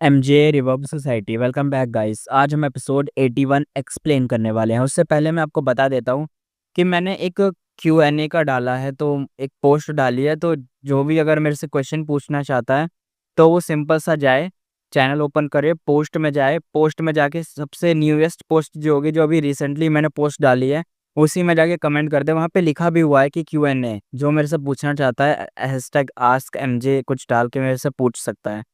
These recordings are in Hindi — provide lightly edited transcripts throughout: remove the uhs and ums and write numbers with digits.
MJ reverb society welcome back guys. आज हम एपिसोड 81 एक्सप्लेन करने वाले हैं। उससे पहले मैं आपको बता देता हूँ कि मैंने एक Q&A का डाला है, तो एक पोस्ट डाली है। तो जो भी अगर मेरे से क्वेश्चन पूछना चाहता है तो वो सिंपल सा जाए, चैनल ओपन करे, पोस्ट में जाए, पोस्ट में जाके सबसे न्यूएस्ट पोस्ट जो होगी, जो अभी रिसेंटली मैंने पोस्ट डाली है, उसी में जाके कमेंट कर दे। वहाँ पे लिखा भी हुआ है कि Q&A, जो मेरे से पूछना चाहता है हैशटैग आस्क एमजे कुछ डाल के मेरे से पूछ सकता है।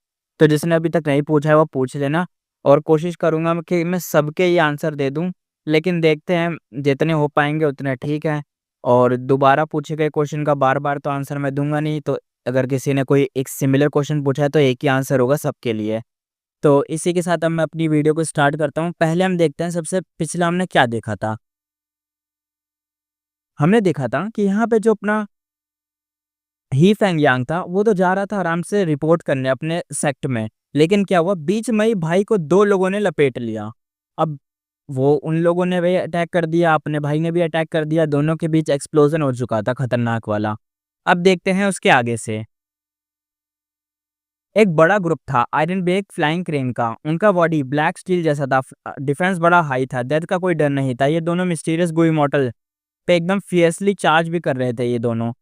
तो जिसने अभी तक नहीं पूछा है वो पूछ लेना, और कोशिश करूँगा कि मैं सबके ये आंसर दे दूँ, लेकिन देखते हैं जितने हो पाएँगे उतने ठीक है। और दोबारा पूछे गए क्वेश्चन का बार-बार तो आंसर मैं दूँगा नहीं, तो अगर किसी ने कोई एक सिमिलर क्वेश्चन पूछा है तो एक ही आंसर होगा सबके लिए। तो इसी के साथ अब मैं अपनी वीडियो को स्टार्ट करता हूँ। पहले हम देखते हैं सबसे पिछला हमने क्या देखा था। हमने देखा था कि यहाँ पे जो अपना ही फेंग यांग था, वो तो जा रहा था आराम से रिपोर्ट करने अपने सेक्ट में, लेकिन क्या हुआ, बीच में ही भाई को दो लोगों ने लपेट लिया। अब वो उन लोगों ने भी अटैक कर दिया, अपने भाई ने भी अटैक कर दिया, दोनों के बीच एक्सप्लोजन हो चुका था खतरनाक वाला। अब देखते हैं उसके आगे से। एक बड़ा ग्रुप था आयरन बेक फ्लाइंग क्रेन का, उनका बॉडी ब्लैक स्टील जैसा था, डिफेंस बड़ा हाई था, डेथ का कोई डर नहीं था। ये दोनों मिस्टीरियस गो इमॉर्टल पे एकदम फियर्सली चार्ज भी कर रहे थे ये दोनों।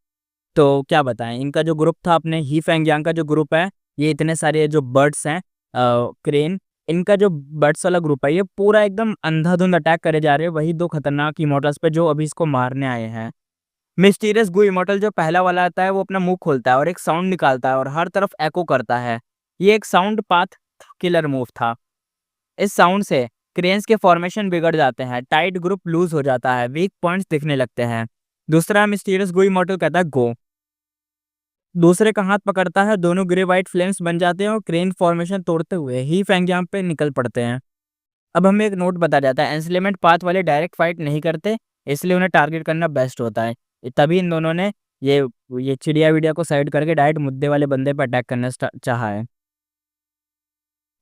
तो क्या बताएं, इनका जो ग्रुप था, अपने ही फेंग यांग का जो ग्रुप है, ये इतने सारे जो बर्ड्स हैं, क्रेन, इनका जो बर्ड्स वाला ग्रुप है, ये पूरा एकदम अंधाधुंध अटैक करे जा रहे हैं वही दो खतरनाक इमोटल्स पे जो अभी इसको मारने आए हैं। मिस्टीरियस गो इमोटल जो पहला वाला आता है, वो अपना मुंह खोलता है और एक साउंड निकालता है और हर तरफ एको करता है। ये एक साउंड पाथ किलर मूव था। इस साउंड से क्रेन्स के फॉर्मेशन बिगड़ जाते हैं, टाइट ग्रुप लूज हो जाता है, वीक पॉइंट्स दिखने लगते हैं। दूसरा मिस्टीरियस गो इमोटल कहता है गो, दूसरे का हाथ पकड़ता है, दोनों ग्रे व्हाइट फ्लेम्स बन जाते हैं और क्रेन फॉर्मेशन तोड़ते हुए ही फैंगयांग पे निकल पड़ते हैं। अब हमें एक नोट बता जाता है, एंसलेमेंट पाथ वाले डायरेक्ट फाइट नहीं करते, इसलिए उन्हें टारगेट करना बेस्ट होता है। तभी इन दोनों ने ये ये चिड़िया विड़िया को साइड करके डायरेक्ट मुद्दे वाले बंदे पर अटैक करना चाहा है।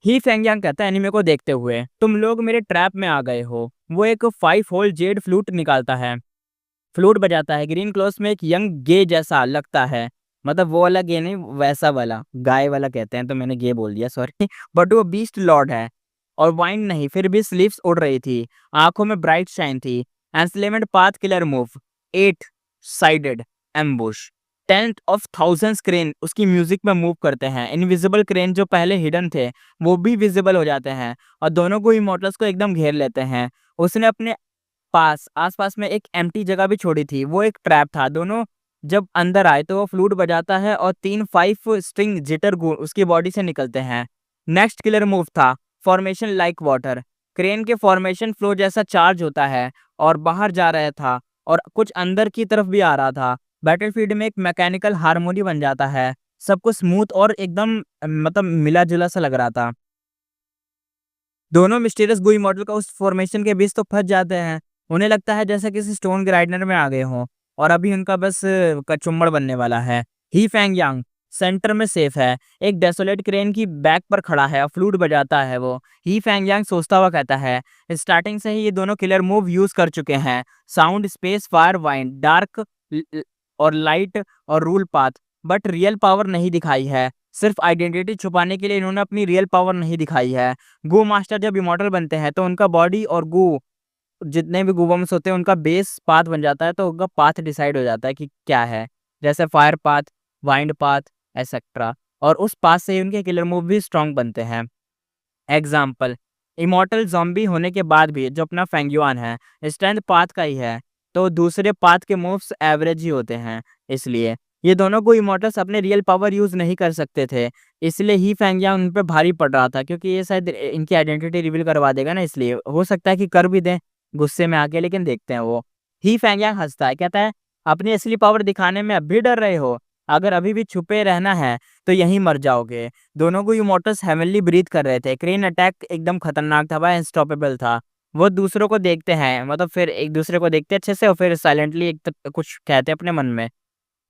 ही फैंगयांग कहता है एनिमे को देखते हुए, तुम लोग मेरे ट्रैप में आ गए हो। वो एक 5 होल जेड फ्लूट निकालता है, फ्लूट बजाता है, ग्रीन क्लॉथ्स में एक यंग गे जैसा लगता है। मतलब वो वाला गे नहीं, वैसा वाला गाय वाला कहते हैं, तो मैंने गे बोल दिया, सॉरी। बट वो बीस्ट लॉर्ड है, और वाइन नहीं, फिर भी स्लीव्स उड़ रही थी, आंखों में ब्राइट शाइन थी। Enslavement path killer move, 8 sided ambush, 10th of thousands crane उसकी म्यूजिक में मूव करते हैं। इनविजिबल क्रेन जो पहले हिडन थे वो भी विजिबल हो जाते हैं और दोनों को इमोटल्स को एकदम घेर लेते हैं। उसने अपने आसपास में एक एम्प्टी जगह भी छोड़ी थी, वो एक ट्रैप था। दोनों जब अंदर आए तो वो फ्लूट बजाता है और 3-5 स्ट्रिंग जिटर उसकी बॉडी से निकलते हैं। नेक्स्ट किलर मूव था फॉर्मेशन लाइक वाटर, क्रेन के फॉर्मेशन फ्लो जैसा चार्ज होता है और बाहर जा रहा था और कुछ अंदर की तरफ भी आ रहा था। बैटलफील्ड में एक मैकेनिकल हारमोनी बन जाता है, सब कुछ स्मूथ और एकदम मतलब मिला जुला सा लग रहा था। दोनों मिस्टीरियस गुई मॉडल का उस फॉर्मेशन के बीच तो फंस जाते हैं। उन्हें लगता है जैसे किसी स्टोन ग्राइंडर में आ गए हों और अभी उनका बस कचुम्बड़ बनने वाला है। ही फैंग यांग सेंटर में सेफ है, एक डेसोलेट क्रेन की बैक पर खड़ा है और फ्लूट बजाता है वो। ही फैंग यांग सोचता हुआ कहता है, स्टार्टिंग से ही ये दोनों किलर मूव यूज कर चुके हैं, sound, space, fire, wind, dark और लाइट और rule path, but real power नहीं दिखाई है। सिर्फ आइडेंटिटी छुपाने के लिए इन्होंने अपनी रियल पावर नहीं दिखाई है। गो मास्टर जब इमॉर्टल बनते हैं तो उनका बॉडी और गो, जितने भी गूबम्स होते हैं, उनका बेस पाथ बन जाता है, तो उनका पाथ डिसाइड हो जाता है कि क्या है, जैसे fire path, wind path, etcetera, और उस पाथ से ही उनके किलर मूव भी स्ट्रांग बनते हैं। एग्जाम्पल, इमॉर्टल ज़ॉम्बी होने के बाद भी जो अपना फेंगयुआन है, स्ट्रेंथ पाथ का ही है, तो दूसरे पाथ के मूव्स एवरेज ही होते हैं। इसलिए ये दोनों को इमॉर्टल्स अपने रियल पावर यूज नहीं कर सकते थे, इसलिए ही फेंगयान उन पे भारी पड़ रहा था, क्योंकि ये शायद इनकी आइडेंटिटी रिवील करवा देगा ना, इसलिए हो सकता है कि कर भी दें गुस्से में आके, लेकिन देखते हैं वो। ही फेंगयान हंसता है, कहता है अपनी असली पावर दिखाने में अब भी डर रहे हो? अगर अभी भी छुपे रहना है तो यहीं मर जाओगे। दोनों को इमॉर्टल्स हेवनली ब्रीथ कर रहे थे, क्रेन अटैक एकदम खतरनाक था, वह अनस्टॉपेबल था। वो दूसरों को देखते हैं, मतलब फिर एक दूसरे को देखते अच्छे से और फिर साइलेंटली एक कुछ कहते हैं अपने मन में।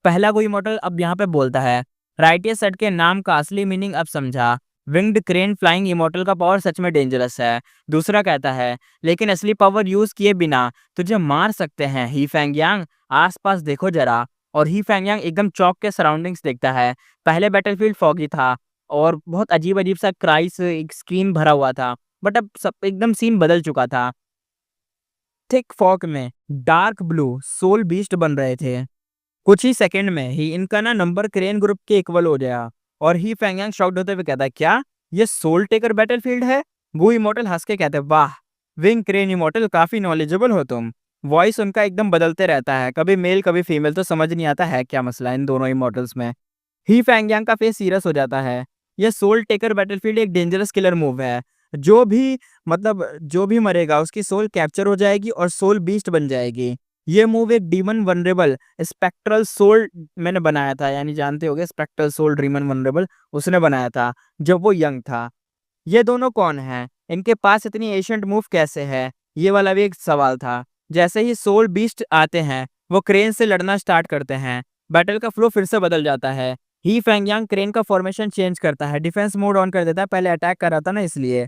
पहला कोई मॉडल अब यहाँ पे बोलता है, राइटियस सेट के नाम का असली मीनिंग अब समझा, विंग्ड क्रेन फ्लाइंग इमॉर्टल का पावर सच में डेंजरस है। दूसरा कहता है, लेकिन असली पावर यूज किए बिना तुझे मार सकते हैं ही फैंगयांग, आसपास देखो जरा। और ही फैंगयांग एकदम चौक के सराउंडिंग्स देखता है। पहले बैटलफील्ड फॉगी था, और बहुत अजीब-अजीब सा क्राइस एक स्क्रीन भरा हुआ था। बट अब सब एकदम सीन बदल चुका था। थिक फॉग में डार्क ब्लू सोल बीस्ट बन रहे थे। कुछ ही सेकंड में ही इनका ना नंबर क्रेन ग्रुप के इक्वल हो गया और ही फेंगयांग शॉक्ड होते हुए कहता है, क्या ये सोल टेकर बैटलफील्ड है? वो इमोर्टल हंस के कहते हैं, वाह विंग क्रेन इमोर्टल, काफी नॉलेजेबल हो तुम। वॉइस उनका एकदम बदलते रहता है, कभी मेल कभी फीमेल, तो समझ नहीं आता है क्या मसला है इन दोनों इमोर्टल्स में। ही फैंगयांग का फेस सीरियस हो जाता है। यह सोल टेकर बैटलफील्ड एक डेंजरस किलर मूव है। जो भी जो भी मरेगा उसकी सोल कैप्चर हो जाएगी और सोल बीस्ट बन जाएगी। ये मूव एक डीमन वनरेबल स्पेक्ट्रल सोल मैंने बनाया था, यानी जानते होगे स्पेक्ट्रल सोल डीमन वनरेबल उसने बनाया था जब वो यंग था। ये दोनों कौन हैं? इनके पास इतनी एशियंट मूव कैसे है? ये वाला भी एक सवाल था। जैसे ही सोल बीस्ट आते हैं, वो क्रेन से लड़ना स्टार्ट करते हैं। बैटल का फ्लो फिर से बदल जाता है। ही फैंगयांग क्रेन का फॉर्मेशन चेंज करता है, डिफेंस मोड ऑन कर देता है, पहले अटैक कर रहा था ना इसलिए।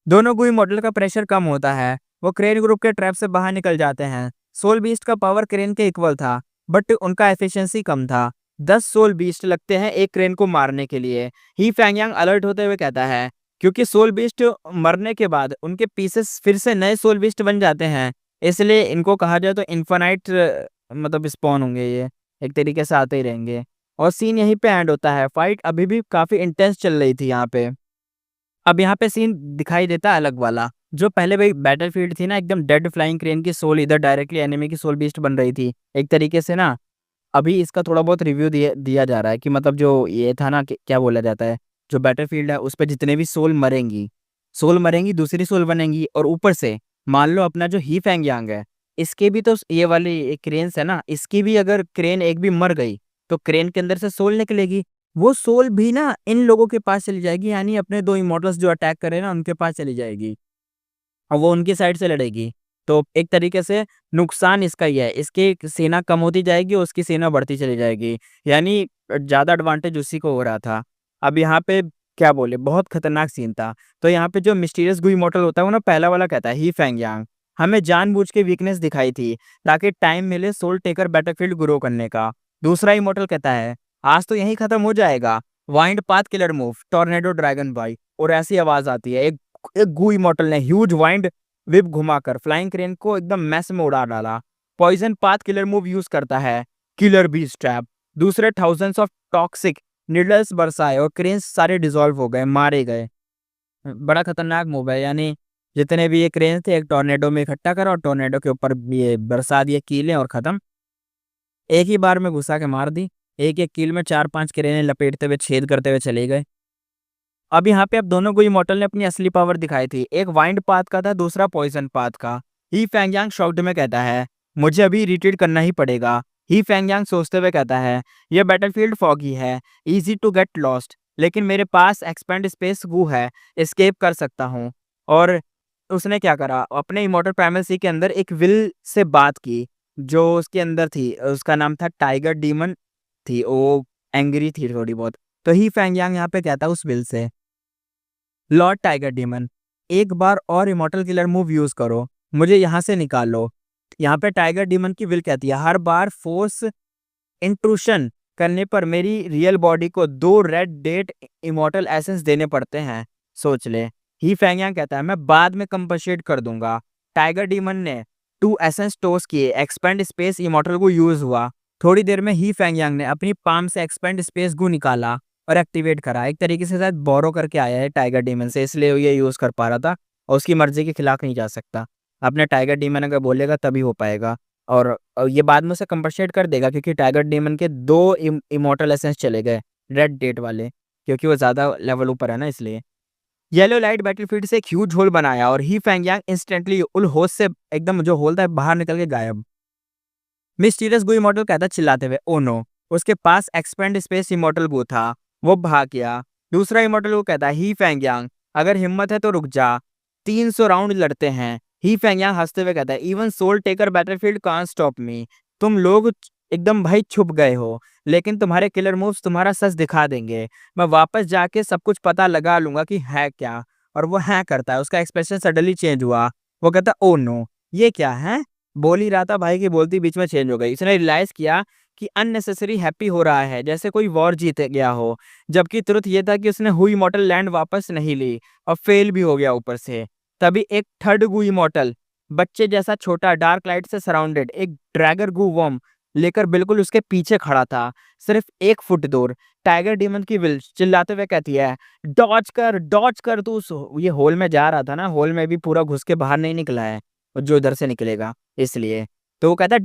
दोनों गुई मॉडल का प्रेशर कम होता है, वो क्रेन ग्रुप के ट्रैप से बाहर निकल जाते हैं। सोल बीस्ट का पावर क्रेन के इक्वल था, बट उनका एफिशिएंसी कम था। 10 सोल बीस्ट लगते हैं एक क्रेन को मारने के लिए। ही फैंगयांग अलर्ट होते हुए कहता है, क्योंकि सोल बीस्ट मरने के बाद उनके पीसेस फिर से नए सोल बीस्ट बन जाते हैं, इसलिए इनको कहा जाए तो इन्फिनाइट स्पॉन होंगे, ये एक तरीके से आते ही रहेंगे। और सीन यहीं पे एंड होता है। फाइट अभी भी काफी इंटेंस चल रही थी यहाँ पे। अब यहाँ पे सीन दिखाई देता है अलग वाला। जो पहले भाई बैटलफील्ड थी ना, एकदम डेड फ्लाइंग क्रेन की सोल इधर डायरेक्टली एनिमी की सोल बीस्ट बन रही थी एक तरीके से ना। अभी इसका थोड़ा बहुत रिव्यू दिया दिया जा रहा है कि जो ये था ना, कि क्या बोला जाता है, जो बैटलफील्ड है उस पे जितने भी सोल मरेंगी दूसरी सोल बनेंगी। और ऊपर से मान लो अपना जो ही फैंग यांग है, इसके भी तो ये वाली क्रेन्स है ना, इसकी भी अगर क्रेन एक भी मर गई तो क्रेन के अंदर से सोल निकलेगी। वो सोल भी ना इन लोगों के पास चली जाएगी, यानी अपने दो इमोर्टल्स जो अटैक करे ना उनके पास चली जाएगी और वो उनकी साइड से लड़ेगी। तो एक तरीके से नुकसान इसका ही है, इसकी सेना कम होती जाएगी और उसकी सेना बढ़ती चली जाएगी। यानी ज़्यादा एडवांटेज उसी को हो रहा था। अब यहाँ पे क्या बोले, बहुत खतरनाक सीन था। तो यहाँ पे जो मिस्टीरियस गुई इमॉर्टल होता है वो ना पहला वाला कहता है, ही फैंग यांग हमें जानबूझ के वीकनेस दिखाई थी ताकि टाइम मिले सोल टेकर बैटलफील्ड ग्रो करने का। दूसरा इमॉर्टल कहता है, आज तो यही खत्म हो जाएगा। Wind path killer move tornado dragon by. और ऐसी आवाज आती है, एक एक गू इमॉर्टल ने ह्यूज वाइंड विप घुमाकर फ्लाइंग क्रेन को एकदम मैस में उड़ा डाला। Poison path killer move use करता है, किलर बीस्ट ट्रैप। दूसरे थाउजेंड्स ऑफ टॉक्सिक निडल्स बरसाए और क्रेन सारे डिसॉल्व हो गए, मारे गए। बड़ा खतरनाक मूव है, यानी जितने भी ये क्रेन थे एक टोर्नेडो में इकट्ठा करा और टोर्नेडो के ऊपर ये बरसा दिए कीलें और खत्म। एक ही बार में घुसा के मार दी। एक एक कील में 4-5 क्रेनें लपेटते हुए छेद करते हुए चले गए। अब यहाँ पे अब दोनों को इमॉर्टल ने अपनी असली पावर दिखाई थी। एक वाइंड पाथ का था, दूसरा पॉइजन पाथ का। ही फैंगयांग शॉक्ड में कहता है, मुझे अभी रिट्रीट करना ही पड़ेगा। ही फैंगयांग सोचते हुए कहता है, यह बैटलफील्ड फॉगी है, इजी टू गेट लॉस्ट, लेकिन मेरे पास एक्सपेंड स्पेस वो है, एस्केप कर सकता हूँ। और उसने क्या करा, अपने इमॉर्टल प्राइमेसी के अंदर एक विल से बात की जो उसके अंदर थी। उसका नाम था टाइगर डीमन थी, वो एंग्री थी थोड़ी बहुत। तो ही फैंगयांग यहाँ पे कहता है उस will say, Lord tiger demon एक बार और इमॉर्टल किलर मूव यूज करो, मुझे यहाँ से निकाल लो। यहाँ पे टाइगर डीमन की विल कहती है, हर बार फोर्स इंट्रूशन करने पर मेरी रियल बॉडी को 2 रेड डेट इमॉर्टल एसेंस देने पड़ते हैं, सोच ले। ही फैंगयांग कहता है, मैं बाद में कंपनसेट कर दूंगा। टाइगर डीमन ने 2 एसेंस टोस किए, एक्सपेंड स्पेस इमॉर्टल को यूज हुआ। थोड़ी देर में ही फैंगयांग ने अपनी पाम से एक्सपेंड स्पेस गू निकाला और एक्टिवेट करा। एक तरीके से शायद बोरो करके आया है टाइगर डीमन से, इसलिए ये यूज कर पा रहा था और उसकी मर्जी के खिलाफ नहीं जा सकता। अपने टाइगर डीमन अगर बोलेगा तभी हो पाएगा। और ये बाद में उसे कंपनसेट कर देगा क्योंकि टाइगर डीमन के 2 इमॉर्टल एसेंस चले गए, रेड डेट वाले, क्योंकि वो ज्यादा लेवल ऊपर है ना इसलिए। येलो लाइट बैटलफील्ड से एक ह्यूज होल बनाया और ही फैंगयांग इंस्टेंटली उल होल से एकदम जो होल था बाहर निकल के गायब। मिस्टीरियस गू इमॉर्टल कहता चिल्लाते हुए, ओ नो, उसके पास एक्सपेंड स्पेस इमॉर्टल गू था, वो भाग गया। दूसरा इमॉर्टल वो कहता है, ही फैंगयांग अगर हिम्मत है तो रुक जा, 300 राउंड लड़ते हैं। ही फैंगयांग हंसते हुए कहता है, even soul taker battlefield can't stop me. तुम लोग एकदम भाई छुप गए हो, लेकिन तुम्हारे किलर मूव्स तुम्हारा सच दिखा देंगे। मैं वापस जाके सब कुछ पता लगा लूंगा कि है क्या। और वो है करता है, उसका एक्सप्रेशन सडनली चेंज हुआ। वो कहता, ओ नो, ये क्या है? बोल ही रहा था भाई की बोलती बीच में चेंज हो गई। इसने रियलाइज किया कि अननेसेसरी हैप्पी हो रहा है, जैसे कोई वॉर जीत गया हो, जबकि ट्रुथ ये था कि उसने हु इमॉर्टल लैंड वापस नहीं ली और फेल भी हो गया ऊपर से। तभी एक थर्ड गु इमॉर्टल बच्चे जैसा छोटा डार्क लाइट से सराउंडेड एक ड्रैगर गु वर्म लेकर बिल्कुल उसके पीछे खड़ा था, सिर्फ 1 फुट दूर। टाइगर डीमन की विल चिल्लाते हुए कहती है, डॉज कर तू ये होल में जा रहा था ना, होल में भी पूरा घुस के बाहर नहीं निकला है और जो इधर से निकलेगा इसलिए। तो वो कहता है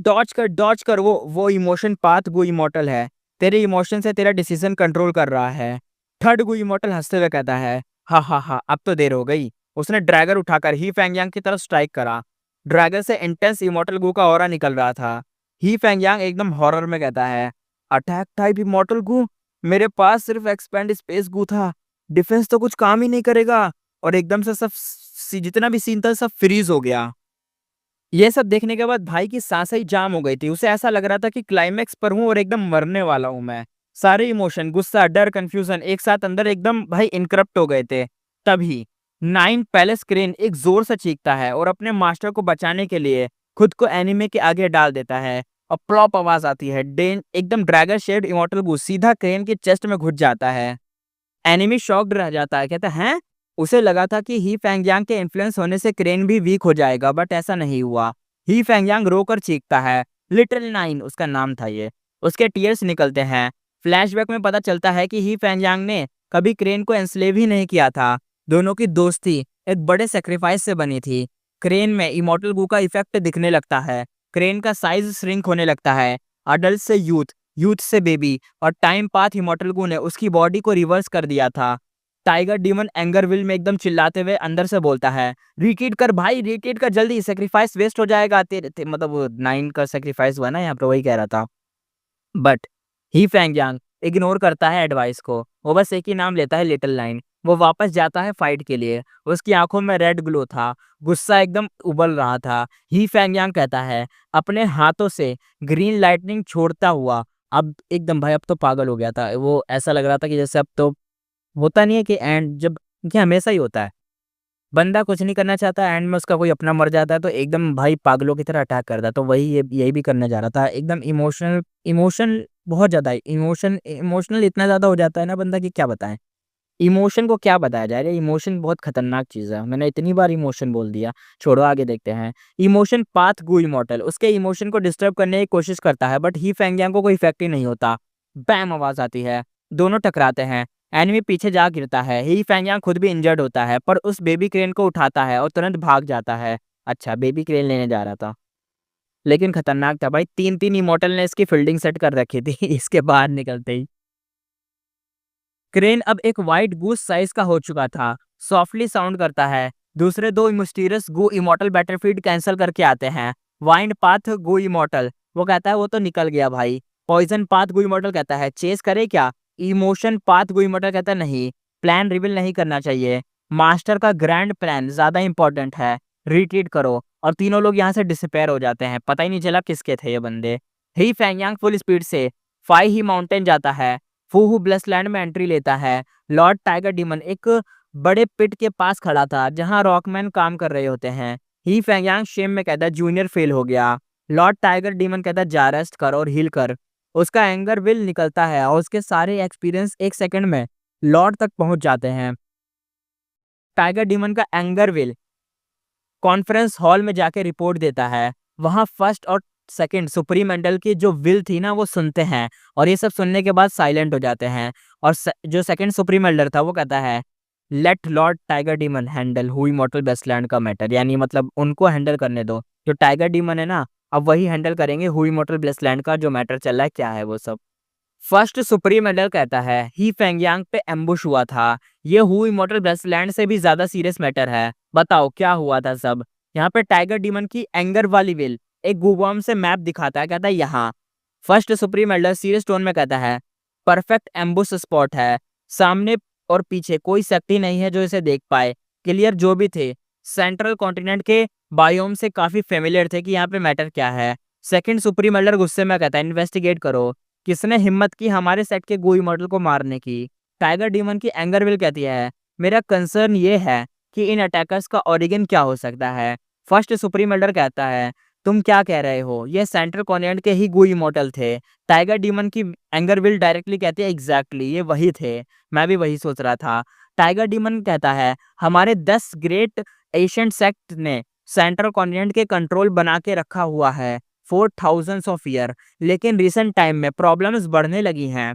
डॉज कर, वो इमोशन पाथ गो इमोर्टल है, तेरे इमोशन से तेरा डिसीजन कंट्रोल कर रहा है। थर्ड गो इमोर्टल हंसते हुए कहता है, हा अब तो देर हो गई। उसने ड्रैगर उठाकर ही फैंगयांग की तरफ स्ट्राइक करा। ड्रैगर से इंटेंस इमोर्टल गु का ऑरा निकल रहा था। ही फैंगयांग एकदम हॉरर में कहता है, अटैक टाइप इमोर्टल गु, मेरे पास सिर्फ एक्सपेंड स्पेस गु था, डिफेंस तो कुछ काम ही नहीं करेगा। और एकदम से सब जितना भी सीन था सब फ्रीज हो गया। ये सब देखने के बाद भाई की सांसें ही जाम हो गई थी। उसे ऐसा लग रहा था कि क्लाइमेक्स पर हूं और एकदम मरने वाला हूं मैं। सारे इमोशन, गुस्सा, डर, कंफ्यूजन एक साथ अंदर एकदम भाई इनकरप्ट हो गए थे। तभी नाइन पैलेस क्रेन एक जोर से चीखता है और अपने मास्टर को बचाने के लिए खुद को एनिमे के आगे डाल देता है और प्लॉप आवाज आती है। डेन एकदम ड्रैगन शेड इमोर्टल गू सीधा क्रेन के चेस्ट में घुस जाता है। एनिमी शॉक्ड रह जाता है, कहता है उसे लगा था कि ही फैंगयांग के इन्फ्लुएंस होने से क्रेन भी वीक हो जाएगा, बट ऐसा नहीं हुआ। ही फैंगयांग रोकर चीखता है, लिटिल नाइन उसका नाम था ये। उसके टीयर्स निकलते हैं। फ्लैशबैक में पता चलता है कि ही फैंगयांग ने कभी क्रेन को एंस्लेव ही नहीं किया था। दोनों की दोस्ती एक बड़े सेक्रीफाइस से बनी थी। क्रेन में इमोर्टल गू का इफेक्ट दिखने लगता है। क्रेन का साइज श्रिंक होने लगता है। अडल्ट से यूथ, यूथ से बेबी, और टाइम पाथ इमोर्टल गू ने उसकी बॉडी को रिवर्स कर दिया था। टाइगर डीमन एंगरविल में एकदम चिल्लाते हुए अंदर से बोलता है, रिट्रीट कर भाई, रिट्रीट कर जल्दी, सेक्रीफाइस वेस्ट हो जाएगा तेरे मतलब वो 9 का सेक्रीफाइस हुआ ना यहाँ पर, वही कह रहा था। बट ही फैंगयांग इग्नोर करता है एडवाइस को। वो बस एक ही नाम लेता है, लिटिल नाइन। वो वापस जाता है फाइट के लिए। उसकी आंखों में रेड ग्लो था, गुस्सा एकदम उबल रहा था। ही फैंगयांग कहता है, अपने हाथों से ग्रीन लाइटनिंग छोड़ता हुआ, अब एकदम भाई अब तो पागल हो गया था वो। ऐसा लग रहा था कि जैसे अब तो होता नहीं है कि एंड जब, ये हमेशा ही होता है, बंदा कुछ नहीं करना चाहता, एंड में उसका कोई अपना मर जाता है तो एकदम भाई पागलों की तरह अटैक करता है। तो वही यही भी करने जा रहा था। एकदम इमोशनल, इमोशन बहुत ज़्यादा है, इमोशनल इतना ज़्यादा हो जाता है ना बंदा कि क्या बताएं। इमोशन को क्या बताया जाए, अरे इमोशन बहुत खतरनाक चीज़ है। मैंने इतनी बार इमोशन बोल दिया, छोड़ो आगे देखते हैं। इमोशन पाथ गु इमोर्टल उसके इमोशन को डिस्टर्ब करने की कोशिश करता है, बट ही फैंगयांग को कोई इफेक्ट ही नहीं होता। बैम आवाज आती है, दोनों टकराते हैं। एनिमी पीछे जा गिरता है। ही फैंगयांग खुद भी इंजर्ड होता है, पर उस बेबी क्रेन को उठाता है और तुरंत भाग जाता है। अच्छा, बेबी क्रेन लेने जा रहा था, लेकिन खतरनाक था भाई। 3-3 इमोर्टल ने इसकी फील्डिंग सेट कर रखी थी इसके बाहर निकलते ही। क्रेन अब एक वाइट गूस साइज का हो चुका था, सॉफ्टली साउंड करता है। दूसरे दो मिस्टीरियस गो इमोर्टल बैटरफील्ड कैंसिल करके आते हैं। वाइंड पाथ गो इमोर्टल वो कहता है वो तो निकल गया भाई। पॉइजन पाथ गो इमोर्टल कहता है चेस करे क्या। इमोशन पाथ गो इमोर्टल कहता है नहीं, प्लान रिवील नहीं करना चाहिए, मास्टर का ग्रैंड प्लान ज्यादा इंपॉर्टेंट है, रिट्रीट करो। और तीनों लोग यहाँ से डिसअपेयर हो जाते हैं, पता ही नहीं चला किसके थे ये बंदे। ही फैंगयांग फुल स्पीड से फाई ही माउंटेन जाता है। फूहू ब्लेसलैंड में एंट्री लेता है। लॉर्ड टाइगर डीमन एक बड़े पिट के पास खड़ा था जहां रॉकमैन काम कर रहे होते हैं। ही फैंगयांग शेम में कहता है जूनियर फेल हो गया। लॉर्ड टाइगर डीमन कहता है जा रेस्ट कर और हील कर। उसका एंगर विल निकलता है और उसके सारे एक्सपीरियंस 1 सेकंड में लॉर्ड तक पहुंच जाते हैं। टाइगर डीमन का एंगर विल कॉन्फ्रेंस हॉल में जाके रिपोर्ट देता है। वहां फर्स्ट और सेकंड सुप्रीम मेंडल की जो विल थी ना वो सुनते हैं, और ये सब सुनने के बाद साइलेंट हो जाते हैं। और जो सेकंड सुप्रीम एल्डर था वो कहता है let lord tiger demon handle हुई मॉर्टल बेस्टलैंड का मैटर, यानी मतलब उनको हैंडल करने दो। जो टाइगर डीमन है ना, अब वही हैंडल करेंगे हुई मॉर्टल बेस्टलैंड का जो मैटर चल रहा है, क्या है वो सब। फर्स्ट सुप्रीम एल्डर कहता है ही फैंगयांग पे एम्बुश हुआ था, ये हुई मॉर्टल बेस्टलैंड से भी ज्यादा सीरियस मैटर है, बताओ क्या हुआ था सब। यहाँ पे टाइगर डीमन की एंगर वाली विल एक गूगॉम से मैप दिखाता है, कहता है यहाँ। First supreme Elder serious tone में कहता है परफेक्ट एम्बुश स्पॉट है, सामने और पीछे कोई शक्ति नहीं है जो इसे देख पाए। क्लियर जो भी थे सेंट्रल कॉन्टिनेंट के बायोम से काफी फेमिलियर थे कि यहाँ पे मैटर क्या है। सेकंड सुप्रीम एल्डर गुस्से में कहता है इन्वेस्टिगेट करो, किसने हिम्मत की हमारे सेट के गोई मॉडल को मारने की। टाइगर डीमन की एंगर विल कहती है मेरा कंसर्न ये है कि इन अटैकर्स का ओरिजिन क्या हो सकता है। फर्स्ट सुप्रीम एल्डर कहता है तुम क्या कह रहे हो, ये सेंट्रल कॉन्टिनेंट के ही गू इमोर्टल थे। टाइगर डीमन की एंगर विल डायरेक्टली कहती है एग्जैक्टली ये वही थे, मैं भी वही सोच रहा था। टाइगर डीमन कहता है हमारे 10 ग्रेट एशियंट सेक्ट ने सेंट्रल कॉन्टिनेंट के कंट्रोल बना के रखा हुआ है फॉर थाउजेंड्स ऑफ ईयर, लेकिन रिसेंट टाइम में प्रॉब्लम्स बढ़ने लगी हैं।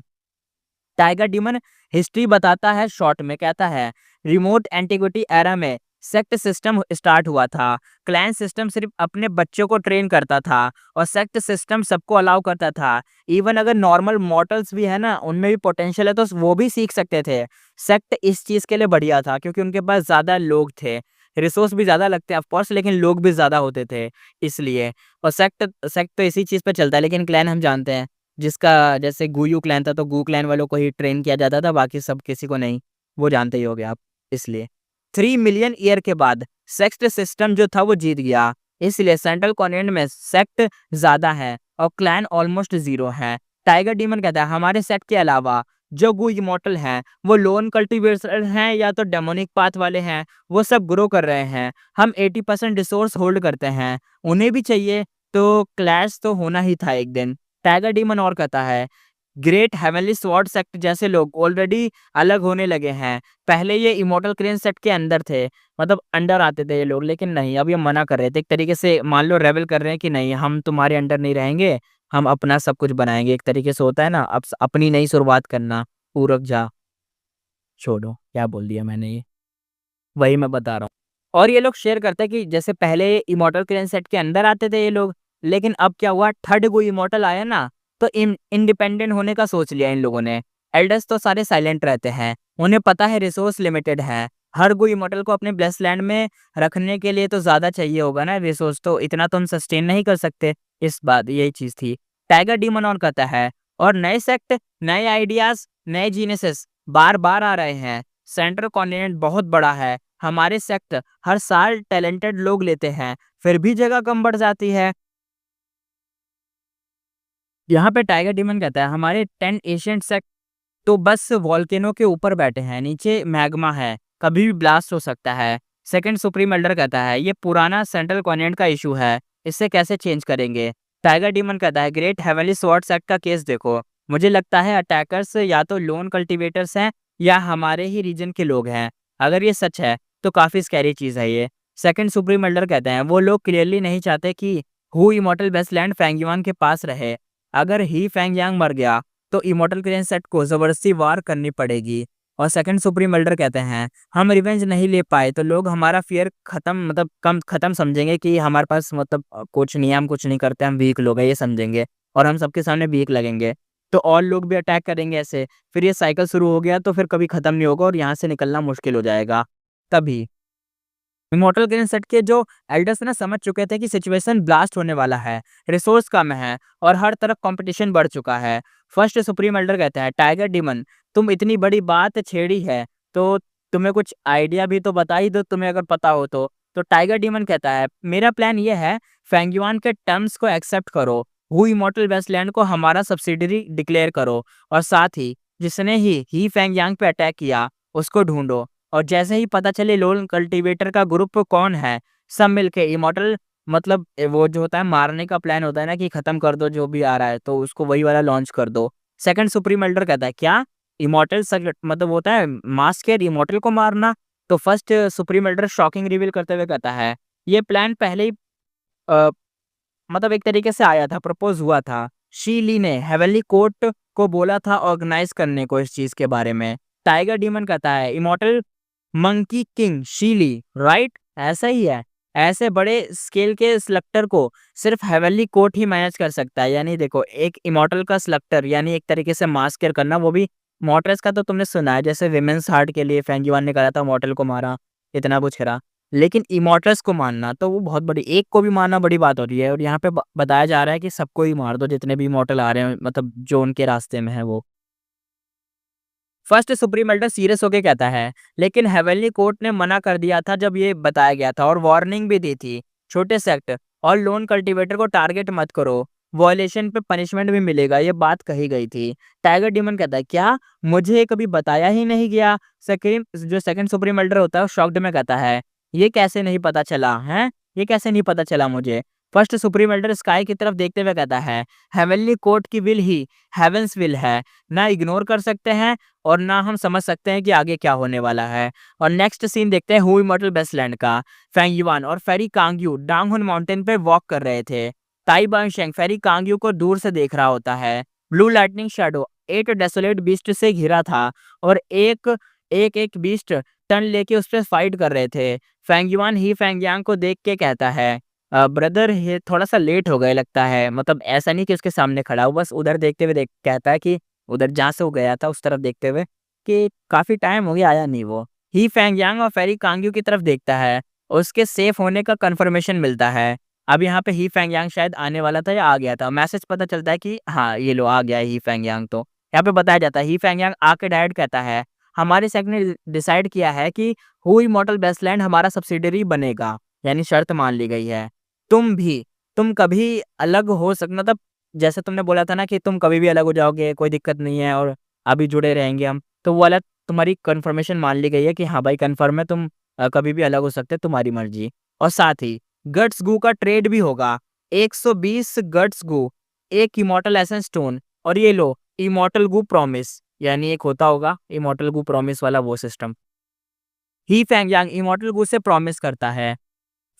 टाइगर डीमन हिस्ट्री बताता है, शॉर्ट में कहता है रिमोट एंटिक्विटी एरा में सेक्ट सिस्टम स्टार्ट हुआ था। क्लैन सिस्टम सिर्फ अपने बच्चों को ट्रेन करता था और सेक्ट सिस्टम सबको अलाउ करता था। इवन अगर नॉर्मल मॉर्टल्स भी है ना, उनमें भी पोटेंशियल है तो वो भी सीख सकते थे। सेक्ट इस चीज़ के लिए बढ़िया था क्योंकि उनके पास ज़्यादा लोग थे, रिसोर्स भी ज़्यादा लगते हैं ऑफकोर्स, लेकिन लोग भी ज़्यादा होते थे इसलिए। और सेक्ट सेक्ट तो इसी चीज़ पे चलता है, लेकिन क्लैन हम जानते हैं जिसका जैसे गुयू क्लैन था तो गू क्लैन वालों को ही ट्रेन किया जाता था, बाकी सब किसी को नहीं, वो जानते ही होगे आप। इसलिए 3 मिलियन ईयर के बाद सेक्ट सिस्टम जो था वो जीत गया, इसलिए सेंट्रल कॉन्टिनेंट में सेक्ट ज्यादा है और क्लैन ऑलमोस्ट जीरो है। टाइगर डीमन कहता है हमारे सेक्ट के अलावा जो गू इमोर्टल हैं वो लोन कल्टीवेटर हैं या तो डेमोनिक पाथ वाले हैं, वो सब ग्रो कर रहे हैं। हम 80% रिसोर्स होल्ड करते हैं, उन्हें भी चाहिए, तो क्लैश तो होना ही था एक दिन। टाइगर डीमन और कहता है ग्रेट हेवनली स्वॉर्ड सेक्ट जैसे लोग ऑलरेडी अलग होने लगे हैं। पहले ये इमोर्टल क्रेन सेक्ट के अंदर थे, मतलब अंडर आते थे ये लोग, लेकिन नहीं, अब ये मना कर रहे थे एक तरीके से, मान लो रेबल कर रहे हैं कि नहीं हम तुम्हारे अंडर नहीं रहेंगे, हम अपना सब कुछ बनाएंगे। एक तरीके से होता है ना, अब अपनी नई शुरुआत करना। पूरक जा, छोड़ो क्या बोल दिया मैंने, ये वही मैं बता रहा हूँ। और ये लोग शेयर करते हैं कि जैसे पहले इमोर्टल क्रेन सेट के अंदर आते थे ये लोग, लेकिन अब क्या हुआ, थर्ड कोई इमोर्टल आया ना, तो इंडिपेंडेंट होने का सोच लिया इन लोगों ने। एल्डर्स तो सारे साइलेंट रहते हैं, उन्हें पता है रिसोर्स लिमिटेड है। हर कोई इमोर्टल को अपने ब्लेस लैंड में रखने के लिए तो ज्यादा चाहिए होगा ना रिसोर्स, तो इतना तो हम सस्टेन नहीं कर सकते। इस बात यही चीज थी। टाइगर डीमन और कहता है और नए सेक्ट, नए आइडियाज, नए जीनियसेस बार बार आ रहे हैं। सेंट्रल कॉन्टिनेंट बहुत बड़ा है, हमारे सेक्ट हर साल टैलेंटेड लोग लेते हैं, फिर भी जगह कम बढ़ जाती है। यहाँ पे टाइगर डीमन कहता है हमारे 10 एशियंट सेक्ट तो बस वॉल्केनो के ऊपर बैठे हैं, नीचे मैग्मा है, कभी भी ब्लास्ट हो सकता है। सेकंड सुप्रीम एल्डर कहता है ये पुराना सेंट्रल कॉन्टिनेंट का इशू है, इससे कैसे चेंज करेंगे। टाइगर डीमन कहता है ग्रेट हेवनली स्वॉर्ड सेक्ट का केस देखो, मुझे लगता है अटैकर्स या तो लोन कल्टीवेटर्स हैं या हमारे ही रीजन के लोग हैं। अगर ये सच है तो काफी स्कैरी चीज है ये। सेकंड सुप्रीम एल्डर कहते हैं वो लोग क्लियरली नहीं चाहते कि हु इमोर्टल बेस्टलैंड फैंगयुआन के पास रहे। अगर ही फैंगयांग मर गया तो इमोर्टल क्रेन सेट को जबरदस्ती वार करनी पड़ेगी। और सेकंड सुप्रीम एल्डर कहते हैं हम रिवेंज नहीं ले पाए तो लोग हमारा फियर खत्म, मतलब कम खत्म समझेंगे कि हमारे पास मतलब कुछ नहीं है, हम कुछ नहीं करते, हम वीक लोग हैं ये समझेंगे, और हम सबके सामने वीक लगेंगे, तो और लोग भी अटैक करेंगे ऐसे। फिर ये साइकिल शुरू हो गया तो फिर कभी खत्म नहीं होगा और यहाँ से निकलना मुश्किल हो जाएगा। तभी इमॉर्टल ग्रीन सेट के जो एल्डर्स ना समझ चुके थे कि सिचुएशन ब्लास्ट होने वाला है, रिसोर्स कम है और हर तरफ कंपटीशन बढ़ चुका है। फर्स्ट सुप्रीम एल्डर कहता है टाइगर डीमन तुम इतनी बड़ी बात छेड़ी है तो तुम्हें कुछ आइडिया भी तो बता ही दो, तुम्हें अगर पता हो तो टाइगर डीमन कहता है मेरा प्लान ये है फैंगयुआन के टर्म्स को एक्सेप्ट करो, हु इमॉर्टल वेस्टलैंड को हमारा सब्सिडरी डिक्लेयर करो, और साथ ही जिसने ही फैंगयांग पे अटैक किया उसको ढूंढो, और जैसे ही पता चले लोन कल्टीवेटर का ग्रुप कौन है, सब मिलके इमॉर्टल, मतलब वो जो होता है मारने का प्लान होता है ना कि खत्म कर दो जो भी आ रहा है, तो उसको वही वाला लॉन्च कर दो। सेकंड सुप्रीम एल्डर कहता है क्या इमॉर्टल मतलब होता है मास केयर इमॉर्टल को मारना। तो first supreme Elder shocking reveal करते हुए कहता है ये प्लान पहले ही अ, मतलब एक तरीके से आया था, प्रपोज हुआ था। शी ली ने हेवनली कोर्ट को बोला था ऑर्गेनाइज करने को इस चीज के बारे में। टाइगर डीमन कहता है इमॉर्टल मंकी किंग शीली, राइट, ऐसा ही है। ऐसे बड़े स्केल के स्लक्टर को सिर्फ हेवनली कोर्ट ही मैनेज कर सकता है। यानी देखो एक इमॉर्टल का स्लक्टर यानी एक तरीके से मास केयर करना, वो भी मॉर्टल्स का तो तुमने सुना है, जैसे विमेंस हार्ट के लिए फैंगयुआन ने करा था, मॉर्टल को मारा, इतना कुछ करा, लेकिन इमॉर्टल्स को मारना तो वो बहुत बड़ी, एक को भी मारना बड़ी बात हो रही है। और यहाँ पे बताया जा रहा है कि सबको ही मार दो जितने भी इमॉर्टल आ रहे हैं, मतलब जो उनके रास्ते में है वो। फर्स्ट सुप्रीम एल्डर सीरियस होके कहता है लेकिन हेवनली कोर्ट ने मना कर दिया था जब ये बताया गया था, और वार्निंग भी दी थी छोटे सेक्ट और लोन कल्टीवेटर को टारगेट मत करो, वॉयलेशन पे पनिशमेंट भी मिलेगा, ये बात कही गई थी। टाइगर डीमन कहता है क्या मुझे कभी बताया ही नहीं गया। सेकंड सुप्रीम एल्डर होता है शॉक्ड में कहता है ये कैसे नहीं पता चला है, ये कैसे नहीं पता चला मुझे। फर्स्ट सुप्रीम एल्डर स्काई की तरफ देखते हुए कहता है, हेवनली कोर्ट की विल ही हेवंस विल है, ना इग्नोर कर सकते हैं और ना हम समझ सकते हैं कि आगे क्या होने वाला है। और नेक्स्ट सीन देखते हैं हु इमॉर्टल बेस्टलैंड का। फेंग युआन और फेरी कांगयू डांगहुन माउंटेन पे वॉक कर रहे थे। ताई बानशेंग फेरी कांगयू को दूर से देख रहा होता है। Blue lightning shadow 8 desolate beast से घिरा था और एक एक एक बीस्ट टर्न लेके उस पर फाइट कर रहे थे। फेंग युआन ही फेंग यांग को देख के कहता है, ब्रदर ये थोड़ा-सा लेट हो गए लगता है। मतलब ऐसा नहीं कि उसके सामने खड़ा हो, बस उधर देखते हुए देख कहता है कि उधर जहाँ से वो गया था उस तरफ देखते हुए कि काफ़ी टाइम हो गया आया नहीं वो। ही फेंग यांग और फेरी कांग्यू की तरफ देखता है, उसके सेफ होने का कन्फर्मेशन मिलता है। अब यहाँ पे ही फेंग यांग शायद आने वाला था या आ गया था। मैसेज पता चलता है कि हाँ, ये लो आ गया है ही फेंग यांग तो। यहाँ पे बताया जाता है ही फेंग यांग आके डायरेक्ट कहता है, हमारे सेक्ट ने डिसाइड किया है कि हू इमॉर्टल बेस्टलैंड हमारा सब्सिडियरी बनेगा, यानी शर्त मान ली गई है। तुम भी, तुम कभी अलग हो सक मतलब जैसे तुमने बोला था ना कि तुम कभी भी अलग हो जाओगे, कोई दिक्कत नहीं है और अभी जुड़े रहेंगे हम, तो वो वाला तुम्हारी कन्फर्मेशन मान ली गई है कि हाँ भाई कन्फर्म है तुम कभी भी अलग हो सकते हो, तुम्हारी मर्ज़ी। और साथ ही गट्स गू का ट्रेड भी होगा, 120 गट्स गू, 1 इमॉर्टल एसेंस स्टोन और ये लो इमॉर्टल गू प्रॉमिस, यानी एक होता होगा इमॉर्टल गू प्रॉमिस वाला वो सिस्टम। ही फेंग यांग इमॉर्टल गू से प्रॉमिस करता है।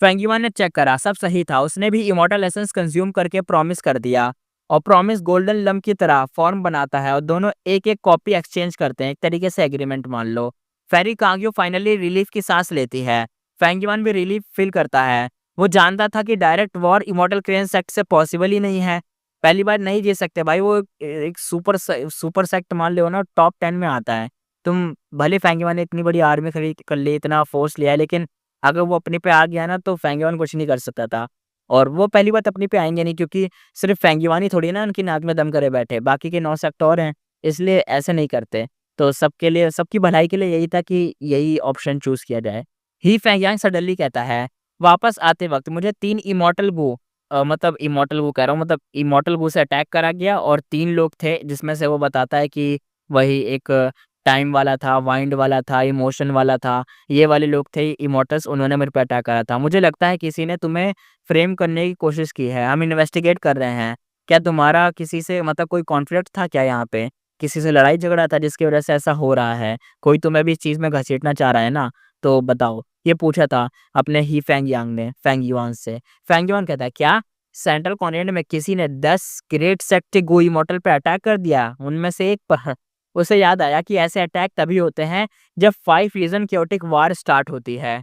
फेंग युआन ने चेक करा, सब सही था। उसने भी इमॉर्टल एसेंस कंज्यूम करके प्रॉमिस कर दिया और प्रॉमिस गोल्डन लम की तरह फॉर्म बनाता है और दोनों एक-एक कॉपी एक्सचेंज करते हैं, एक तरीके से एग्रीमेंट मान लो। फेरी कांग्यू फाइनली रिलीफ की सांस लेती है। फेंग युआन भी रिलीफ फील करता है। वो जानता था कि direct war immortal crane sect से पॉसिबल ही नहीं है। पहली बार नहीं जी सकते भाई, वो एक सुपर सेक्ट मान लो ना, टॉप 10 में आता है। तुम भले फेंग युआन ने इतनी बड़ी आर्मी खड़ी कर ली, इतना फोर्स लिया है, लेकिन अगर वो अपने पे आ गया ना तो फेंगयुआन कुछ नहीं कर सकता था। और वो पहली बात अपने पे आएँगे नहीं, क्योंकि सिर्फ़ फेंगयुआन ही थोड़ी ना उनकी नाक में दम करे बैठे, बाकी के 9 सेक्ट और हैं, इसलिए ऐसे नहीं करते। तो सबके लिए, सबकी भलाई के लिए यही था कि यही ऑप्शन चूज़ किया जाए। ही फेंगयांग सडनली कहता है, वापस आते वक़्त मुझे 3 इमॉर्टल वू मतलब इमॉर्टल वू कह रहा हूँ, मतलब इमॉर्टल वू से अटैक करा गया और 3 लोग थे, जिसमें से वो बताता है कि वही एक टाइम वाला था, वाइंड वाला था, इमोशन वाला था। ये वाले लोग थे इमॉर्टल्स, उन्होंने मेरे पे अटैक करा था। मुझे लगता है किसी ने तुम्हें फ्रेम करने की कोशिश की है। हम इन्वेस्टिगेट कर रहे हैं। क्या तुम्हारा किसी से मतलब कोई कॉन्फ्लिक्ट था क्या यहाँ पे? किसी से लड़ाई-झगड़ा था जिसकी वज़ह से ऐसा हो रहा है? कोई तुम्हें भी इस चीज़ में घसीटना चाह रहा है ना? तो बताओ। ये पूछा था अपने ही फेंग यांग ने फेंग युआन से। फेंग युआन कहता है, क्या? सेंट्रल कॉन्टिनेंट में किसी ने 10 ग्रेट सेक्ट गो इमॉर्टल पे अटैक कर दिया? उनमें से एक पर उसे याद आया कि ऐसे अटैक तभी होते हैं जब 5 रीजन केओटिक वार स्टार्ट होती है।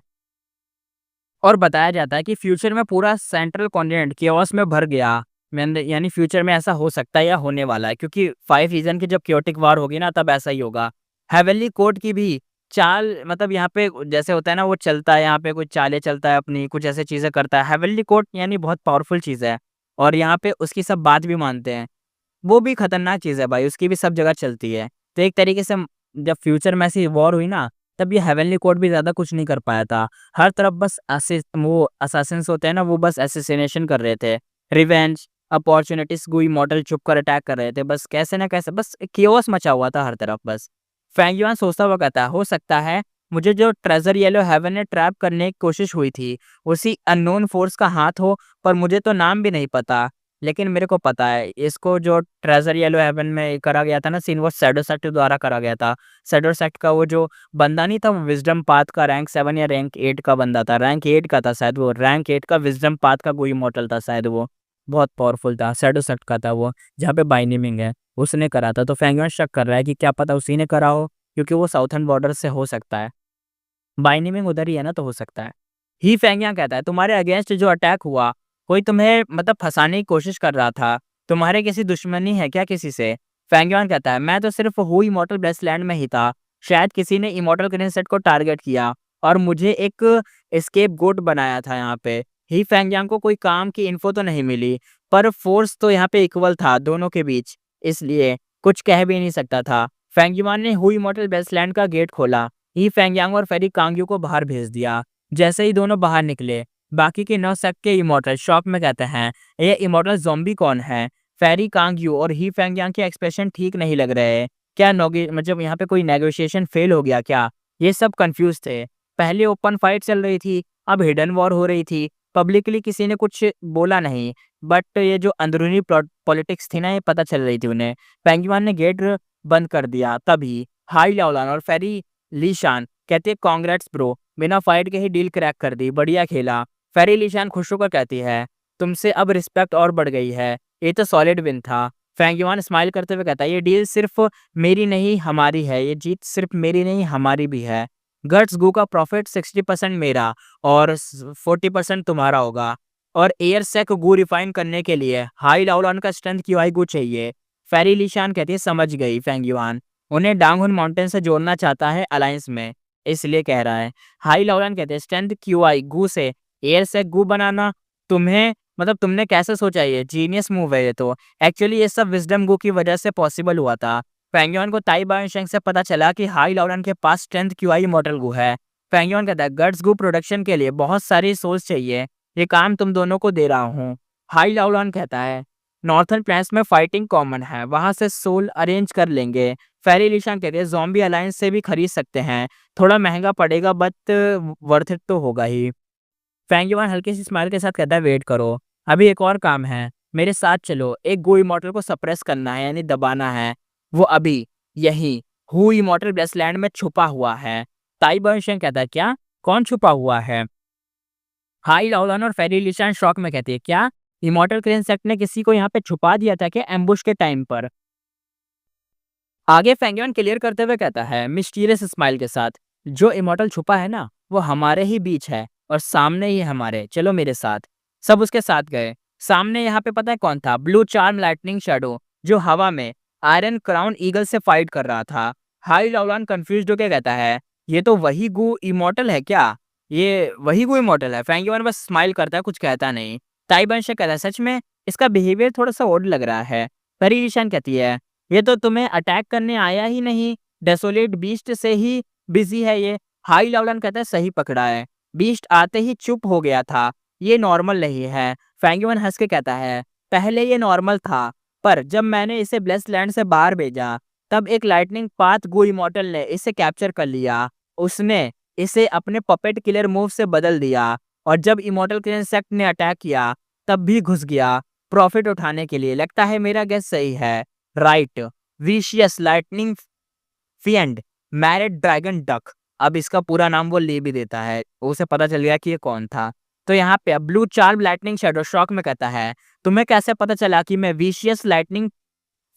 और बताया जाता है कि फ्यूचर में पूरा सेंट्रल कॉन्टिनेंट केओस में भर गया। यानी फ्यूचर में ऐसा हो सकता है या होने वाला है, क्योंकि 5 रीजन की जब केओटिक वार होगी ना तब ऐसा ही होगा। हेवनली कोर्ट की भी चाल, मतलब यहाँ पे जैसे होता है ना, वो चलता है यहाँ पे, कुछ चालें चलता है अपनी, कुछ ऐसे चीज़ें करता है। हेवनली कोर्ट यानी बहुत पावरफुल चीज़ है और यहाँ पे उसकी सब बात भी मानते हैं। वो भी खतरनाक चीज़ है भाई, उसकी भी सब जगह चलती है। तो एक तरीके से जब फ्यूचर में ऐसी वॉर हुई ना, तब ये हेवनली कोर्ट भी ज़्यादा कुछ नहीं कर पाया था। हर तरफ बस वो असासिन्स होते हैं ना, वो बस असैसिनेशन कर रहे थे। रिवेंज, अपॉर्च्युनिटीज़ कोई मॉडल छुप कर अटैक कर रहे थे। बस कैसे ना कैसे बस केओस मचा हुआ था हर तरफ बस। फेंग युआन सोचता हुआ कहता है, हो सकता है मुझे जो ट्रेज़र येलो हेवन ने ट्रैप करने की कोशिश हुई थी, उसी अननोन फ़ोर्स का हाथ हो, पर मुझे तो नाम भी नहीं पता। लेकिन मेरे को पता है, इसको जो ट्रेज़र येलो हेवन में करा गया था ना सीन, वो शैडो सेक्ट द्वारा करा गया था। शैडो सेक्ट का वो जो बंदा नहीं था, वो विज़डम पाथ का रैंक 7 या रैंक 8 का बंदा था। रैंक 8 का था शायद वो, रैंक 8 का विज़डम पाथ का कोई इमॉर्टल था शायद वो। बहुत पावरफुल था, शैडो सेक्ट का था वो, जहाँ पे बाइनिमिंग है, उसने करा था। तो फेंग युआन शक कर रहा है कि क्या पता उसी ने करा हो, क्योंकि वो साउथर्न बॉर्डर से हो सकता है। बाइनिमिंग उधर ही है ना, तो हो सकता है। ही फेंगिया कहता है, तुम्हारे अगेंस्ट जो अटैक हुआ, कोई तुम्हें मतलब फँसाने की कोशिश कर रहा था। तुम्हारे किसी दुश्मनी है क्या किसी से? फेंगियान कहता है, मैं तो सिर्फ़ हू इमॉर्टल ब्रेसलैंड में ही था। शायद किसी ने इमॉर्टल ग्रेन सेट को टारगेट किया और मुझे एक स्केपगोट बनाया था यहाँ पे। ही फेंगियांग को कोई काम की इन्फो तो नहीं मिली, पर फ़ोर्स तो यहाँ पे इक्वल था दोनों के बीच, इसलिए कुछ कह भी नहीं सकता था। फेंगयुआन ने हू इमॉर्टल ब्रेसलैंड का गेट खोला। ही फेंगयांग और फेरी कांगयू को बाहर भेज दिया। जैसे ही दोनों बाहर निकले, बाकी के 9 सेक्ट के इमॉर्टल शॉक में कहते हैं, ये इमॉर्टल ज़ॉम्बी कौन है? फेरी कांगयू और ही फेंगयांग के एक्सप्रेशन ठीक नहीं लग रहे। क्या नोगे मतलब यहाँ पे कोई नेगोशिएशन फेल हो गया क्या? ये सब कंफ्यूज थे। पहले ओपन फाइट चल रही थी, अब हिडन वॉर हो रही थी। पब्लिकली किसी ने कुछ बोला नहीं, बट ये जो अंदरूनी पॉलिटिक्स थी ना, ये पता चल रही थी उन्हें। फेंग युआन ने गेट बंद कर दिया, तभी हाई लाओलान और फेरी लीशान कहती है कांग्रेट्स ब्रो, बिना फाइट के ही डील क्रैक कर दी, बढ़िया खेला। फेरी लीशान खुश होकर कहती है तुमसे अब रिस्पेक्ट और बढ़ गई है, ये तो सॉलिड विन था। फेंग युआन स्माइल करते हुए कहता है ये डील सिर्फ मेरी नहीं हमारी है, ये जीत सिर्फ मेरी नहीं हमारी भी है। गट्स गू का प्रॉफिट 60% मेरा और 40% तुम्हारा होगा। और एयर सेक गू रिफाइन करने के लिए हाई लाओलान का स्ट्रेंथ क्यू आई गू चाहिए। फेरी लीशान कहती है समझ गई फेंग युआन, उन्हें डांगहुन माउंटेन से जोड़ना चाहता है अलायंस में, इसलिए कह रहा है। हाई लाओलान कहते हैं स्ट्रेंथ क्यू आई गू से एयर सेक गू बनाना तुम्हें मतलब तुमने कैसे सोचा, ये जीनियस मूव है ये तो। एक्चुअली ये सब विजडम गू की वजह से पॉसिबल हुआ था। फेंग युआन को ताई बायोशेंग से पता चला कि हाई लाओलान के पास स्ट्रेंथ क्यूआई मॉडल गू है। फेंग युआन कहता है गट्स गू प्रोडक्शन के लिए बहुत सारी सोर्स चाहिए, ये काम तुम दोनों को दे रहा हूँ। हाई लाओलान कहता है नॉर्थर्न प्लैंस में फाइटिंग कॉमन है, वहां से सोल अरेंज कर लेंगे। फेरी लीशान कहते हैं जॉम्बी अलायंस से भी खरीद सकते हैं, थोड़ा महंगा पड़ेगा बट वर्थ इट तो होगा ही। फेंग युआन हल्की सी स्माइल के साथ कहता है वेट करो, अभी एक और काम है, मेरे साथ चलो। एक गो इमॉर्टल को सप्रेस करना है यानी दबाना है, वो अभी यही हु इमॉर्टल वेस्टलैंड में छुपा हुआ है। ताई बर्नशन कहता है क्या, कौन छुपा हुआ है? हाई लाओलान और फेरी लिशान शॉक में कहती है क्या इमॉर्टल क्रेन सेक्ट ने किसी को यहाँ पे छुपा दिया था क्या एम्बुश के टाइम पर? आगे फेंग युआन क्लियर करते हुए कहता है मिस्टीरियस स्माइल के साथ जो इमॉर्टल छुपा है ना वो हमारे ही बीच है और सामने ही हमारे, चलो मेरे साथ। सब उसके साथ गए। सामने यहाँ पे पता है कौन था? ब्लू चार्म लाइटनिंग शैडो, जो हवा में आयरन क्राउन ईगल से फाइट कर रहा था। हाई लाओलान कंफ्यूज्ड होकर कहता है ये तो वही गु इमॉर्टल है क्या? ये वही गु इमॉर्टल है? फेंग युआन बस स्माइल करता है, कुछ कहता नहीं। ताई बंशे कहता है सच में इसका बिहेवियर थोड़ा सा ओड लग रहा है। परी ईशान कहती है ये तो तुम्हें अटैक करने आया ही नहीं, डेसोलेट बीस्ट से ही बिजी है ये। हाई लाओलान कहता है सही पकड़ा है, बीस्ट आते ही चुप हो गया था, ये नॉर्मल नहीं है। फेंग युआन हंस के कहता है पहले ये नॉर्मल था, पर जब मैंने इसे ब्लेस्ड लैंड से बाहर भेजा तब एक लाइटनिंग पाथ गु इमॉर्टल ने इसे कैप्चर कर लिया। उसने इसे अपने पपेट किलर मूव से बदल दिया और जब इमॉर्टल क्रेन सेक्ट ने अटैक किया तब भी घुस गया प्रॉफिट उठाने के लिए। लगता है मेरा गेस सही है, right? Vicious lightning fiend married dragon duck. अब इसका पूरा नाम वो ले भी देता है, उसे पता चल गया कि ये कौन था। तो यहाँ पे blue charm lightning shadow shock में कहता है तुम्हें कैसे पता चला कि मैं विशियस लाइटनिंग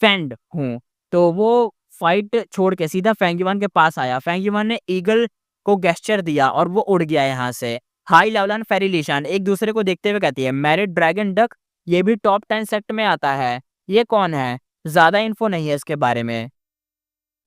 फैंड हूँ? तो वो फाइट छोड़ के सीधा फेंग युआन के पास आया। फेंग युआन ने ईगल को गेस्चर दिया और वो उड़ गया यहाँ से। हाई लाओलान फेरी लीशान एक दूसरे को देखते हुए कहती है मैरिड ड्रैगन डक, ये भी टॉप 10 सेक्ट में आता है, ये कौन है? ज्यादा इन्फो नहीं है इसके बारे में।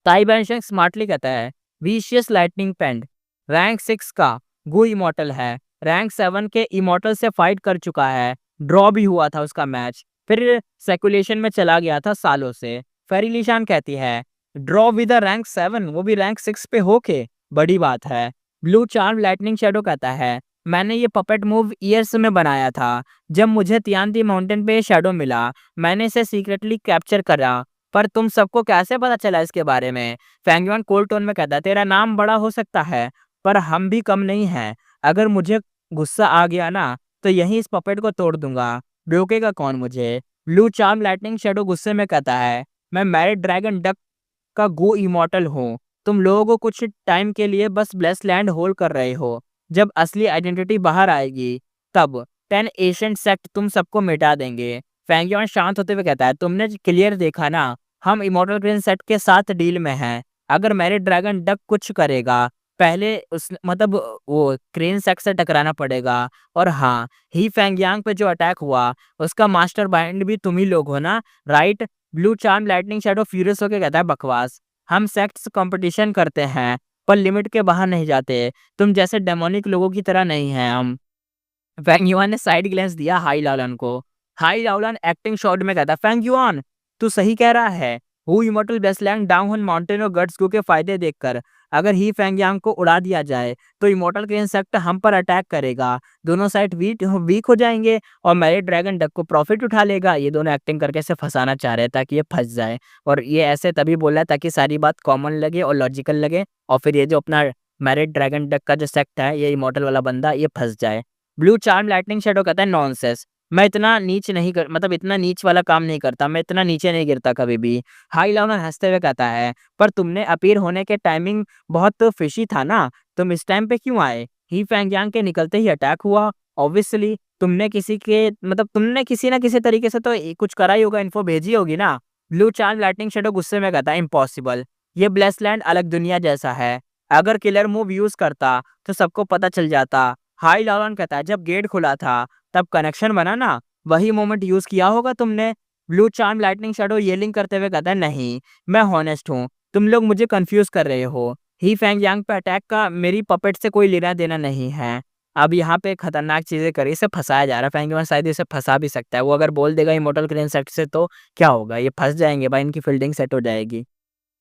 ताई बैनशेंग स्मार्टली कहता है विशियस लाइटनिंग पेंड रैंक 6 का गु इमॉर्टल है, रैंक 7 के इमॉर्टल से फाइट कर चुका है, ड्रॉ भी हुआ था उसका मैच, फिर सेकुलेशन में चला गया था सालों से। फेरी लीशान कहती है ड्रॉ विद रैंक 7, वो भी रैंक 6 पे होके, बड़ी बात है। ब्लू चार्म लाइटनिंग शैडो कहता है मैंने ये पपेट मूव ईयर्स में बनाया था, जब मुझे तियानती माउंटेन पे शैडो मिला मैंने इसे सीक्रेटली कैप्चर करा, पर तुम सबको कैसे पता चला इसके बारे में? फेंग युआन कोल्ड टोन में कहता है तेरा नाम बड़ा हो सकता है पर हम भी कम नहीं हैं, अगर मुझे गुस्सा आ गया ना तो यहीं इस पपेट को तोड़ दूंगा, रोकेगा कौन मुझे? ब्लू चार्म लाइटनिंग शैडो गुस्से में कहता है मैं मैरिड ड्रैगन डक का गो इमॉर्टल हूँ, तुम लोगों को कुछ टाइम के लिए बस ब्लेस्ड लैंड होल्ड कर रहे हो, जब असली आइडेंटिटी बाहर आएगी तब 10 एशियंट सेक्ट तुम सबको मिटा देंगे। फेंग युआन शांत होते हुए कहता है तुमने क्लियर देखा ना, हम इमॉर्टल क्रेन सेट के साथ डील में हैं, अगर मैरिड ड्रैगन डक कुछ करेगा पहले उस मतलब वो क्रेन सेट से टकराना पड़ेगा। और हाँ, ही फेंग यांग पे जो अटैक हुआ उसका मास्टर माइंड भी तुम ही लोग हो ना, right? Blue charm lightning shadow furious होकर कहता है बकवास, हम सेक्ट्स कंपटीशन करते हैं पर लिमिट के बाहर नहीं जाते, तुम जैसे डेमोनिक लोगों की तरह नहीं हैं हम। फेंग युआन ने साइड ग्लेंस दिया हाई लाओलान को। हाई लाओलान एक्टिंग शॉट में कहता फेंग युआन तू सही कह रहा है, हु इमॉर्टल वेस्टलैंड डाउनहुन माउंटेन और गट्स गो के फायदे देखकर अगर ही फेंग यांग को उड़ा दिया जाए तो इमॉर्टल क्रेन सेक्ट हम पर अटैक करेगा, दोनों साइड वीक हो जाएंगे और मैरिड ड्रैगन डक को प्रॉफिट उठा लेगा। ये दोनों एक्टिंग करके इसे फंसाना चाह रहे हैं ताकि ये फंस जाए, और ये ऐसे तभी बोल रहा है ताकि सारी बात कॉमन लगे और लॉजिकल लगे, और फिर ये जो अपना मैरिड ड्रैगन डक का जो सेक्ट है ये इमॉर्टल वाला बंदा ये फंस जाए। ब्लू चार्म लाइटनिंग शैडो कहता है नॉनसेंस, मैं इतना नीच नहीं कर मतलब इतना नीच वाला काम नहीं करता, मैं इतना नीचे नहीं गिरता कभी भी। हाई लाउनर हँसते हुए कहता है, पर तुमने अपीयर होने के टाइमिंग बहुत फिशी था ना, तुम इस टाइम पे क्यों आए? ही फैंगयांग के निकलते ही अटैक हुआ, ऑब्वियसली तुमने किसी ना किसी तरीके से तो कुछ करा ही होगा, इन्फो भेजी होगी ना। ब्लू चार्म लाइटनिंग शैडो गुस्से में कहता है इम्पॉसिबल, ये ब्लेसलैंड अलग दुनिया जैसा है, अगर किलर मूव यूज करता तो सबको पता चल जाता। हाई लॉलन कहता है जब गेट खुला था तब कनेक्शन बना ना, वही मोमेंट यूज किया होगा तुमने। Blue charm lightning shadow yelling करते हुए कहता है नहीं, मैं हॉनेस्ट हूँ, तुम लोग मुझे कंफ्यूज कर रहे हो। ही फैंग यांग पे अटैक का मेरी पपेट से कोई लेना देना नहीं है। अब यहाँ पे खतरनाक चीजें करी, इसे फंसाया जा रहा है, फैंग यांग शायद इसे फंसा भी सकता है, वो अगर बोल देगा इमोर्टल क्रेन सेट से तो क्या होगा, ये फंस जाएंगे भाई, इनकी फील्डिंग सेट हो जाएगी।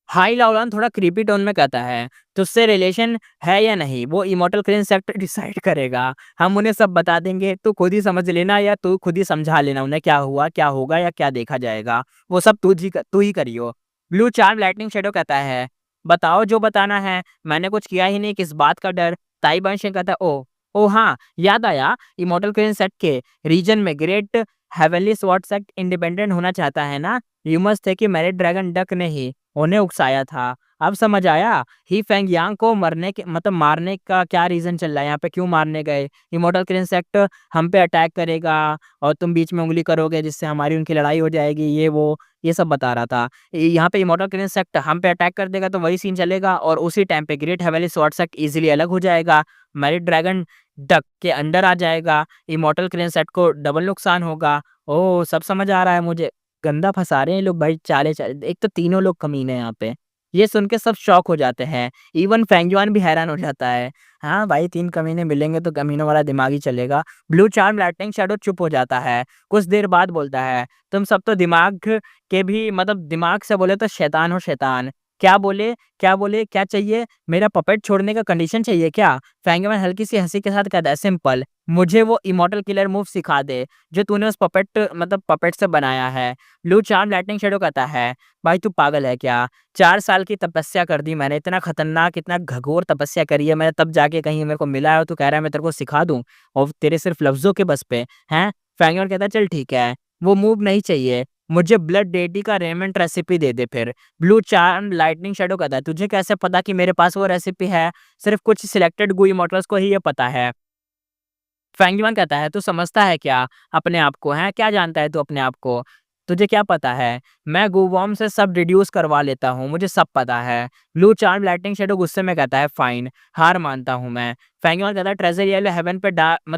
हाई लाउलान थोड़ा क्रीपी टोन में कहता है, तुझसे रिलेशन है या नहीं वो इमॉर्टल क्रेन सेक्टर डिसाइड करेगा, हम उन्हें सब बता देंगे, तू खुद ही समझ लेना या तू खुद ही समझा लेना उन्हें क्या हुआ, क्या होगा या क्या देखा जाएगा, वो सब तू ही करियो। ब्लू चार्म लाइटनिंग शेडो कहता है, बताओ जो बताना है, मैंने कुछ किया ही नहीं, किस बात का डर? ताई बंशिंग कहता है ओ हाँ याद आया, इमॉर्टल क्रेन सेट के रीजन में great heavenly sword sect independent होना चाहता है ना, र्यूमर्स थे कि मैरिड ड्रैगन डक ने ही उन्हें उकसाया था। अब समझ आया ही फेंग यांग को मारने का क्या रीजन चल रहा है यहाँ पे, क्यों मारने गए? इमॉर्टल क्रेन सेक्ट हम पे अटैक करेगा और तुम बीच में उंगली करोगे जिससे हमारी उनकी लड़ाई हो जाएगी, ये सब बता रहा था। यहाँ पे इमॉर्टल क्रेन सेक्ट हम पे अटैक कर देगा तो वही सीन चलेगा, और उसी टाइम पे great heavenly sword sect easily अलग हो जाएगा, मैरिड ड्रैगन डक के अंडर आ जाएगा, इमॉर्टल क्रेन सेक्ट को डबल नुकसान होगा। ओह सब समझ आ रहा है मुझे, गंदा फंसा रहे हैं ये लोग भाई, चाले चाले, एक तो तीनों लोग कमीने हैं यहाँ पे। ये सुन के सब शॉक हो जाते हैं, इवन फेंगयुआन भी हैरान हो जाता है। हाँ भाई, 3 कमीने मिलेंगे तो कमीनों वाला दिमाग ही चलेगा। ब्लू चार्म लाइटनिंग शैडो चुप हो जाता है, कुछ देर बाद बोलता है, तुम सब तो दिमाग के भी दिमाग से बोले तो शैतान हो शैतान। क्या बोले क्या चाहिए? मेरा पपेट छोड़ने का कंडीशन चाहिए क्या? फेंगयुआन हल्की सी हंसी के साथ कहता है, सिंपल, मुझे वो इमॉर्टल किलर मूव सिखा दे जो तूने उस पपेट से बनाया है। ब्लू चार्म लाइटनिंग शैडो कहता है, भाई तू पागल है क्या? 4 साल की तपस्या कर दी मैंने, इतना खतरनाक इतना घोर तपस्या करी है मैंने, तब जाके कहीं मेरे को मिला है और तू कह रहा है मैं तेरे को सिखा दूं, और तेरे सिर्फ लफ्जों के बस पे हैं? फैंगयोन कहता है चल ठीक है, वो मूव नहीं चाहिए, मुझे ब्लड डेटी का रेमेंट रेसिपी दे दे फिर। ब्लू चार्म लाइटनिंग शैडो कहता है, तुझे कैसे पता कि मेरे पास वो रेसिपी है? सिर्फ कुछ सिलेक्टेड गुई मॉडल्स को ही ये पता है। फैंगयुआन कहता है, तू समझता है क्या अपने आप को? है क्या जानता है तू अपने आप को? तुझे क्या पता है? मैं गूवॉर्म से सब रिड्यूस करवा लेता हूँ, मुझे सब पता है। ब्लू चार्म लाइटनिंग शैडो गुस्से में कहता है, फाइन, हार मानता हूँ मैं। फैंगयुआन कहता है, ट्रेजर येलो हेवन पे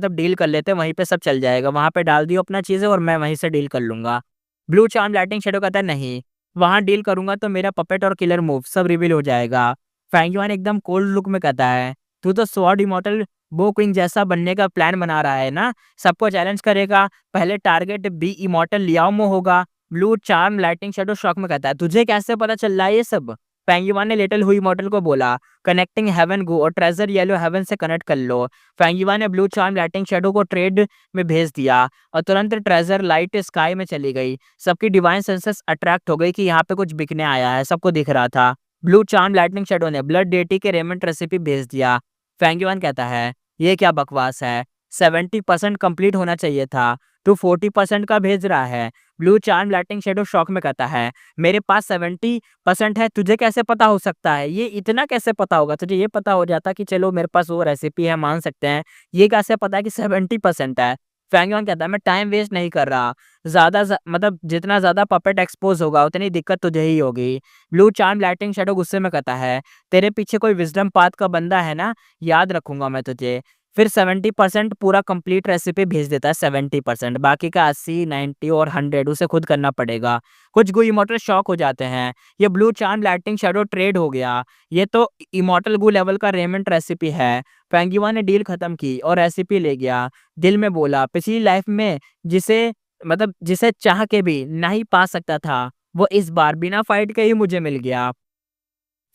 डील कर लेते हैं, वहीं पे सब चल जाएगा, वहां पे डाल दियो अपना चीजें और मैं वहीं से डील कर लूंगा। ब्लू चार्म लाइटनिंग शैडो कहता है, नहीं, वहां डील करूंगा तो मेरा पपेट और किलर मूव सब रिवील हो जाएगा। फैंगयुआन एकदम कोल्ड लुक में कहता है, तू तो स्वॉर्ड इमॉर्टल वो क्वीन जैसा बनने का प्लान बना रहा है ना, सबको चैलेंज करेगा, पहले टारगेट बी इमॉर्टल लियाओमो होगा। Blue charm lighting shadow shock में कहता है, तुझे कैसे पता चल रहा है ये सब? फैंगयुआन ने लिटिल हुई इमॉर्टल को बोला, कनेक्टिंग हेवन गो और ट्रेजर येलो हेवन से कनेक्ट कर लो। फैंगयुआन ने ब्लू चार्म लाइटिंग शैडो को ट्रेड में भेज दिया और तुरंत ट्रेजर लाइट स्काई में चली गई। सबकी डिवाइन सेंसेस अट्रैक्ट हो गई कि यहाँ पे कुछ बिकने आया है, सबको दिख रहा था। ब्लू चार्म लाइटनिंग शैडो ने ब्लड डेटी के रेमेंट रेसिपी भेज दिया। फैंगयुआन कहता है, ये क्या बकवास है, 70% कंप्लीट होना चाहिए था, तू 40% का भेज रहा है। Blue charm lighting shadow shock में कहता है, मेरे पास 70% है, तुझे कैसे पता हो सकता है? ये इतना कैसे पता होगा? तुझे ये पता हो जाता कि चलो मेरे पास वो रेसिपी है, मान सकते हैं, ये कैसे पता है कि 70% है? फैंगयुआन कहता है, मैं टाइम वेस्ट नहीं कर रहा, जितना ज्यादा पपेट एक्सपोज होगा उतनी दिक्कत तुझे ही होगी। ब्लू चार्म लाइटिंग शैडो गुस्से में कहता है, तेरे पीछे कोई विजडम पाथ का बंदा है ना, याद रखूंगा मैं तुझे। फिर 70% पूरा कंप्लीट रेसिपी भेज देता है, 70%, बाकी का 80, 90 और 100 उसे खुद करना पड़ेगा। कुछ गू इमोर्टल शॉक हो जाते हैं, ये blue charm lighting shadow trade हो गया, ये तो इमोर्टल गू लेवल का रेमेंट रेसिपी है। फैंगयुआ ने डील खत्म की और रेसिपी ले गया, दिल में बोला, पिछली लाइफ में जिसे चाह के भी नहीं पा सकता था, वो इस बार बिना फाइट के ही मुझे मिल गया।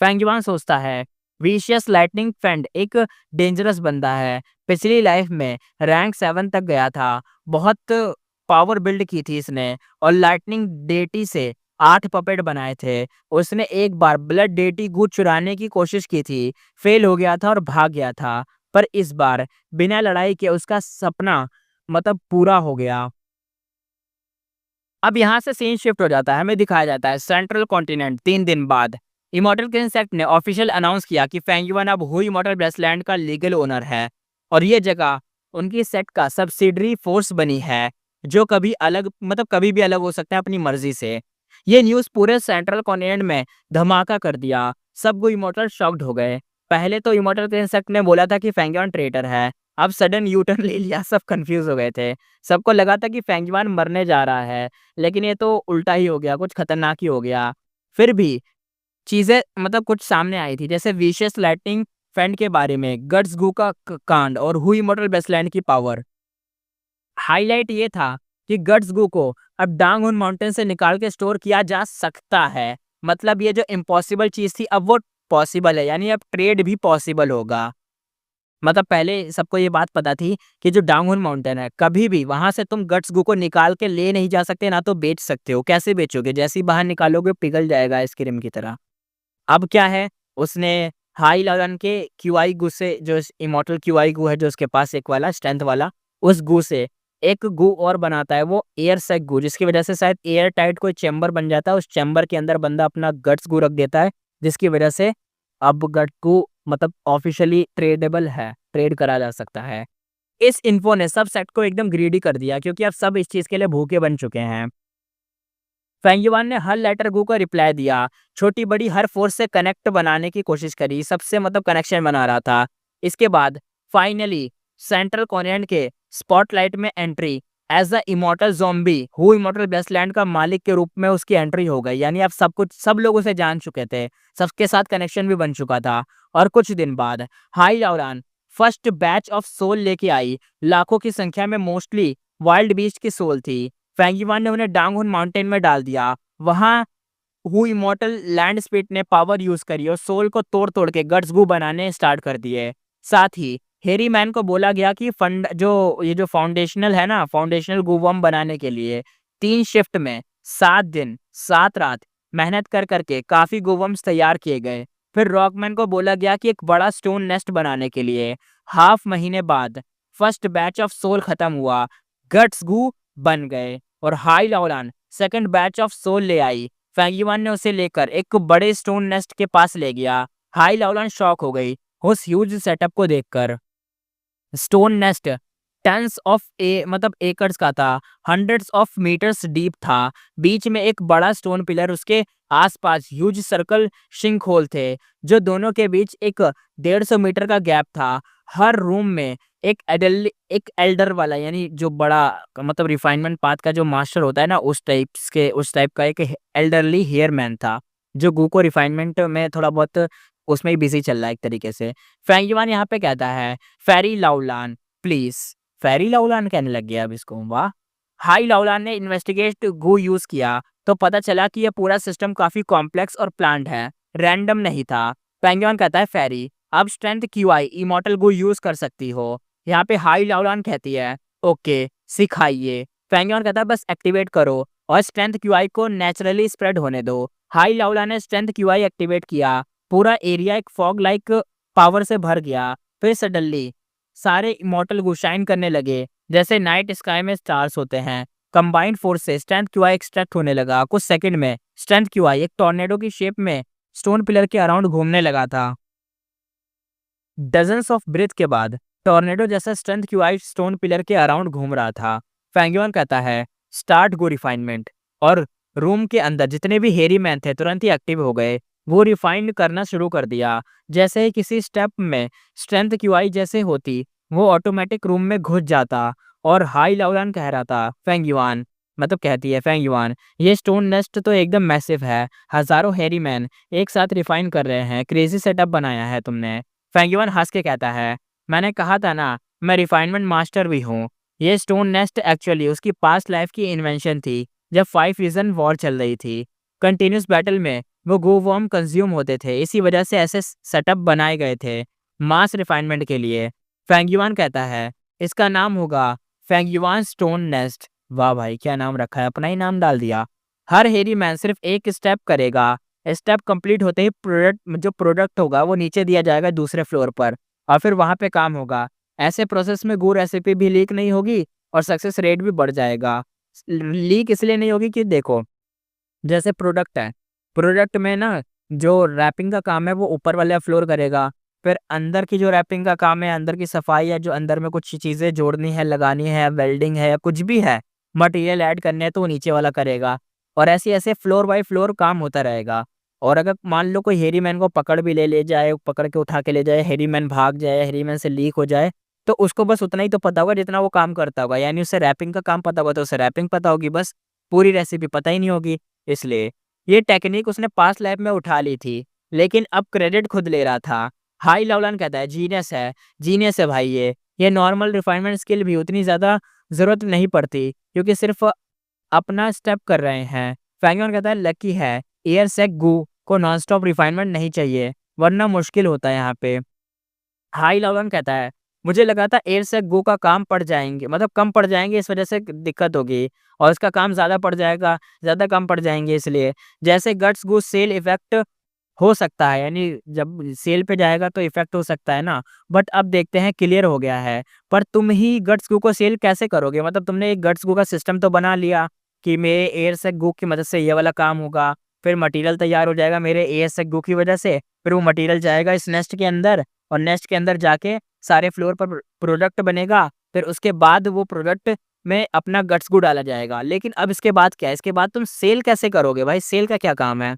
फैंगयुआन सोचता है, विशियस लाइटनिंग फेंड एक डेंजरस बंदा है, पिछली लाइफ में रैंक 7 तक गया था, बहुत पावर बिल्ड की थी इसने, और लाइटनिंग डेटी से 8 पपेट बनाए थे। उसने एक बार ब्लड डेटी गूद चुराने की कोशिश की थी, फेल हो गया था और भाग गया था। पर इस बार बिना लड़ाई के उसका सपना मतलब पूरा हो गया। अब यहाँ से सीन शिफ्ट हो जाता है, हमें दिखाया जाता है सेंट्रल कॉन्टिनेंट। 3 दिन बाद इमॉर्टल किंगसेक्ट ने ऑफिशियल अनाउंस किया कि फेंग युआन अब हु इमॉर्टल ब्रेसलैंड का लीगल ओनर है और ये जगह उनकी सेट का सब्सिडरी फोर्स बनी है, जो कभी अलग मतलब कभी भी अलग हो सकता है अपनी मर्जी से। ये न्यूज़ पूरे सेंट्रल कॉन्टिनेंट में धमाका कर दिया। सब वो इमॉर्टल शॉक्ड हो गए। पहले तो इमॉर्टल किंगसेक्ट ने बोला था कि फेंग युआन ट्रेटर है, अब सडन यू टर्न ले लिया, सब कंफ्यूज हो गए थे। सबको लगा था कि फेंग युआन मरने जा रहा है, लेकिन ये तो उल्टा ही हो गया, कुछ खतरनाक ही हो गया। फिर भी चीज़ें मतलब कुछ सामने आई थी, जैसे विशियस लाइटनिंग फेंड के बारे में, गट्स गू का कांड और हुई इमॉर्टल बेस्टलैंड की पावर। हाईलाइट ये था कि गट्स गू को अब डांगहुन माउंटेन से निकाल के स्टोर किया जा सकता है। मतलब ये जो इम्पॉसिबल चीज़ थी अब वो पॉसिबल है, यानी अब ट्रेड भी पॉसिबल होगा। मतलब पहले सबको ये बात पता थी कि जो डांगहुन माउंटेन है, कभी भी वहां से तुम गट्स गू को निकाल के ले नहीं जा सकते, ना तो बेच सकते हो। कैसे बेचोगे? जैसे ही बाहर निकालोगे पिघल जाएगा आइसक्रीम की तरह। अब क्या है, उसने हाई लेवल के क्यूआई गू से, जो इमॉर्टल क्यूआई गू है जो उसके पास एक वाला स्ट्रेंथ वाला, उस गू से एक गू और बनाता है, वो एयर सेक गू, जिसकी वजह से शायद एयर टाइट कोई चैम्बर बन जाता है। उस चैम्बर के अंदर बंदा अपना गट्स गू रख देता है, जिसकी वजह से अब गट गू मतलब ऑफिशियली ट्रेडेबल है, ट्रेड करा जा सकता है। इस इन्फो ने सब सेट को एकदम ग्रीडी कर दिया, क्योंकि अब सब इस चीज के लिए भूखे बन चुके हैं। फेंगयुआन ने हर लेटर गू को रिप्लाई दिया, छोटी बड़ी हर फोर्स से कनेक्ट बनाने की कोशिश करी, सबसे मतलब कनेक्शन बना रहा था। इसके बाद फाइनली सेंट्रल कॉन्टिनेंट के स्पॉटलाइट में entry as the immortal zombie who immortal beastland का मालिक के रूप में उसकी एंट्री हो गई। यानी अब सब कुछ सब लोग उसे जान चुके थे, सबके साथ कनेक्शन भी बन चुका था। और कुछ दिन बाद हाई लाउरान फर्स्ट बैच ऑफ सोल लेके आई, लाखों की संख्या में, मोस्टली वाइल्ड बीस्ट की सोल थी। फेंगयुआन ने उन्हें डांगहुन माउंटेन में डाल दिया। वहां हु इमॉर्टल लैंड स्पीड ने पावर यूज करी और सोल को तोड़ तोड़ के गट्स गू बनाने स्टार्ट कर दिए। साथ ही हेरी मैन को बोला गया कि फंड जो ये जो फाउंडेशनल है ना, फाउंडेशनल गूवम बनाने के लिए 3 शिफ्ट में 7 दिन 7 रात मेहनत कर करके काफी गूवम्स तैयार किए गए। फिर रॉकमैन को बोला गया कि एक बड़ा स्टोन नेस्ट बनाने के लिए। हाफ महीने बाद फर्स्ट बैच ऑफ सोल खत्म हुआ, गट्स गू बन गए और हाई लाउलान सेकंड बैच ऑफ सोल ले आई। फेंगयुआन ने उसे लेकर एक बड़े स्टोन नेस्ट के पास ले गया। हाई लाउलान शॉक हो गई उस ह्यूज सेटअप को देखकर। स्टोन नेस्ट टेंस ऑफ ए मतलब एकर्स का था, हंड्रेड्स ऑफ मीटर्स डीप था। बीच में एक बड़ा स्टोन पिलर, उसके आसपास ह्यूज सर्कल सिंक होल थे, जो दोनों के बीच एक 150 मीटर का गैप था। हर रूम में एक एल्डर वाला, यानी जो बड़ा मतलब रिफाइनमेंट पाथ का जो मास्टर होता है ना, उस टाइप का एक एल्डरली हेयर मैन था, जो गू को रिफाइनमेंट में थोड़ा बहुत उसमें ही बिजी चल रहा है एक तरीके से। फेंगयुआन यहाँ पे कहता है, फेरी लाउलान प्लीज। फेरी लाउलान कहने लग गया अब इसको, वाह। हाई लाउलान ने इन्वेस्टिगेट गू यूज किया तो पता चला कि यह पूरा सिस्टम काफी कॉम्प्लेक्स और प्लान्ड है, रैंडम नहीं था। पेंगुइन कहता है, फेरी अब स्ट्रेंथ क्यूआई इमॉर्टल गू यूज कर सकती हो। यहाँ पे हाई लाउलान कहती है, ओके सिखाइए। पेंगुइन कहता है, बस एक्टिवेट करो और स्ट्रेंथ क्यूआई को नेचुरली स्प्रेड होने दो। हाई लाउलान ने स्ट्रेंथ क्यूआई एक्टिवेट किया, पूरा एरिया एक फॉग लाइक पावर से भर गया। फिर सडनली सारे इमॉर्टल गू शाइन करने लगे, जैसे नाइट स्काई में स्टार्स होते हैं। कंबाइंड फोर्स से स्ट्रेंथ क्यूआई एक्सट्रैक्ट होने लगा। कुछ सेकंड में स्ट्रेंथ क्यूआई एक टॉर्नेडो की शेप में स्टोन पिलर के अराउंड घूमने लगा था। डजन्स ऑफ ब्रेथ के बाद टॉर्नेडो जैसा स्ट्रेंथ क्यूआई स्टोन पिलर के अराउंड घूम रहा था। फेंगयुआन कहता है, स्टार्ट गो रिफाइनमेंट, और रूम के अंदर जितने भी हेरी मैन थे तुरंत ही एक्टिव हो गए। वो रिफाइंड करना शुरू कर दिया। जैसे ही किसी स्टेप में स्ट्रेंथ क्यूआई जैसे होती, वो ऑटोमेटिक रूम में घुस जाता। और हाई लाउलान कह रहा था, फेंगयुआन मतलब कहती है फेंगयुआन, ये स्टोन नेस्ट तो एकदम मैसिव है, हजारों हेरी मैन एक साथ रिफाइन कर रहे हैं, क्रेजी सेटअप बनाया है तुमने। फेंगयुआन हंस के कहता है, मैंने कहा था ना, मैं रिफाइनमेंट मास्टर भी हूँ। ये स्टोन नेस्ट एक्चुअली उसकी पास्ट लाइफ की इन्वेंशन थी, जब 5 रीजन वॉर चल रही थी। कंटिन्यूस बैटल में वो गो वॉर्म कंज्यूम होते थे, इसी वजह से ऐसे सेटअप बनाए गए थे मास रिफाइनमेंट के लिए। फेंगयुआन कहता है, इसका नाम होगा फेंगयुआन स्टोन नेस्ट। वाह भाई, क्या नाम रखा है, अपना ही नाम डाल दिया। हर हेरी मैन सिर्फ एक स्टेप करेगा, स्टेप कंप्लीट होते ही प्रोडक्ट होगा वो नीचे दिया जाएगा दूसरे फ्लोर पर, और फिर वहाँ पे काम होगा। ऐसे प्रोसेस में गू रेसिपी भी लीक नहीं होगी और सक्सेस रेट भी बढ़ जाएगा। लीक इसलिए नहीं होगी कि देखो, जैसे प्रोडक्ट है, प्रोडक्ट में ना जो रैपिंग का काम है वो ऊपर वाला फ्लोर करेगा, फिर अंदर की जो रैपिंग का काम है, अंदर की सफाई है, जो अंदर में कुछ चीज़ें जोड़नी है, लगानी है, वेल्डिंग है या कुछ भी है, मटेरियल ऐड करने हैं तो वो नीचे वाला करेगा। और ऐसे-ऐसे फ्लोर बाय फ्लोर काम होता रहेगा। और अगर मान लो कोई हेरी मैन को पकड़ भी ले ले जाए, पकड़ के उठा के ले जाए, हेरी मैन भाग जाए, हेरी मैन से लीक हो जाए, तो उसको बस उतना ही तो पता होगा जितना वो काम करता होगा। यानी उसे रैपिंग का काम पता होगा तो उसे रैपिंग पता होगी बस, पूरी रेसिपी पता ही नहीं होगी। इसलिए ये टेक्नीक उसने पास्ट लाइफ में उठा ली थी, लेकिन अब क्रेडिट खुद ले रहा था। हाई लावलान कहता है जीनियस है भाई ये। ये नॉर्मल रिफाइनमेंट स्किल भी उतनी ज़्यादा ज़रूरत नहीं पड़ती क्योंकि सिर्फ़ अपना स्टेप कर रहे हैं। फैंगयॉन कहता है लकी है, एयर सेक गू को नॉन-स्टॉप रिफाइनमेंट नहीं चाहिए, वरना मुश्किल होता है यहाँ पे। हाई लावलान कहता है, मुझे लगा था एयर से गो का काम पड़ जाएँगे मतलब कम पड़ जाएँगे इस वज़ह से दिक्कत होगी और इसका काम ज़्यादा पड़ जाएगा, ज़्यादा कम पड़ जाएँगे इसलिए। जैसे गट्स गो सेल इफ़ेक्ट हो सकता है, यानी जब सेल पे जाएगा तो इफ़ेक्ट हो सकता है ना, बट अब देखते हैं क्लियर हो गया है। पर तुम ही गट्स गो को सेल कैसे करोगे? मतलब तुमने एक गट्स गो का सिस्टम तो बना लिया कि मेरे एयर से गो की मदद से ये वाला काम होगा, फिर मटेरियल तैयार हो जाएगा मेरे एयर से गो की वज़ह से, फिर वो मटेरियल जाएगा इस नेस्ट के अंदर और नेस्ट के अंदर जाके सारे फ्लोर पर प्रोडक्ट बनेगा, फिर उसके बाद वो प्रोडक्ट में अपना गट्स गो डाला जाएगा। लेकिन अब इसके बाद क्या है? इसके बाद तुम सेल कैसे करोगे भाई? सेल का क्या काम है?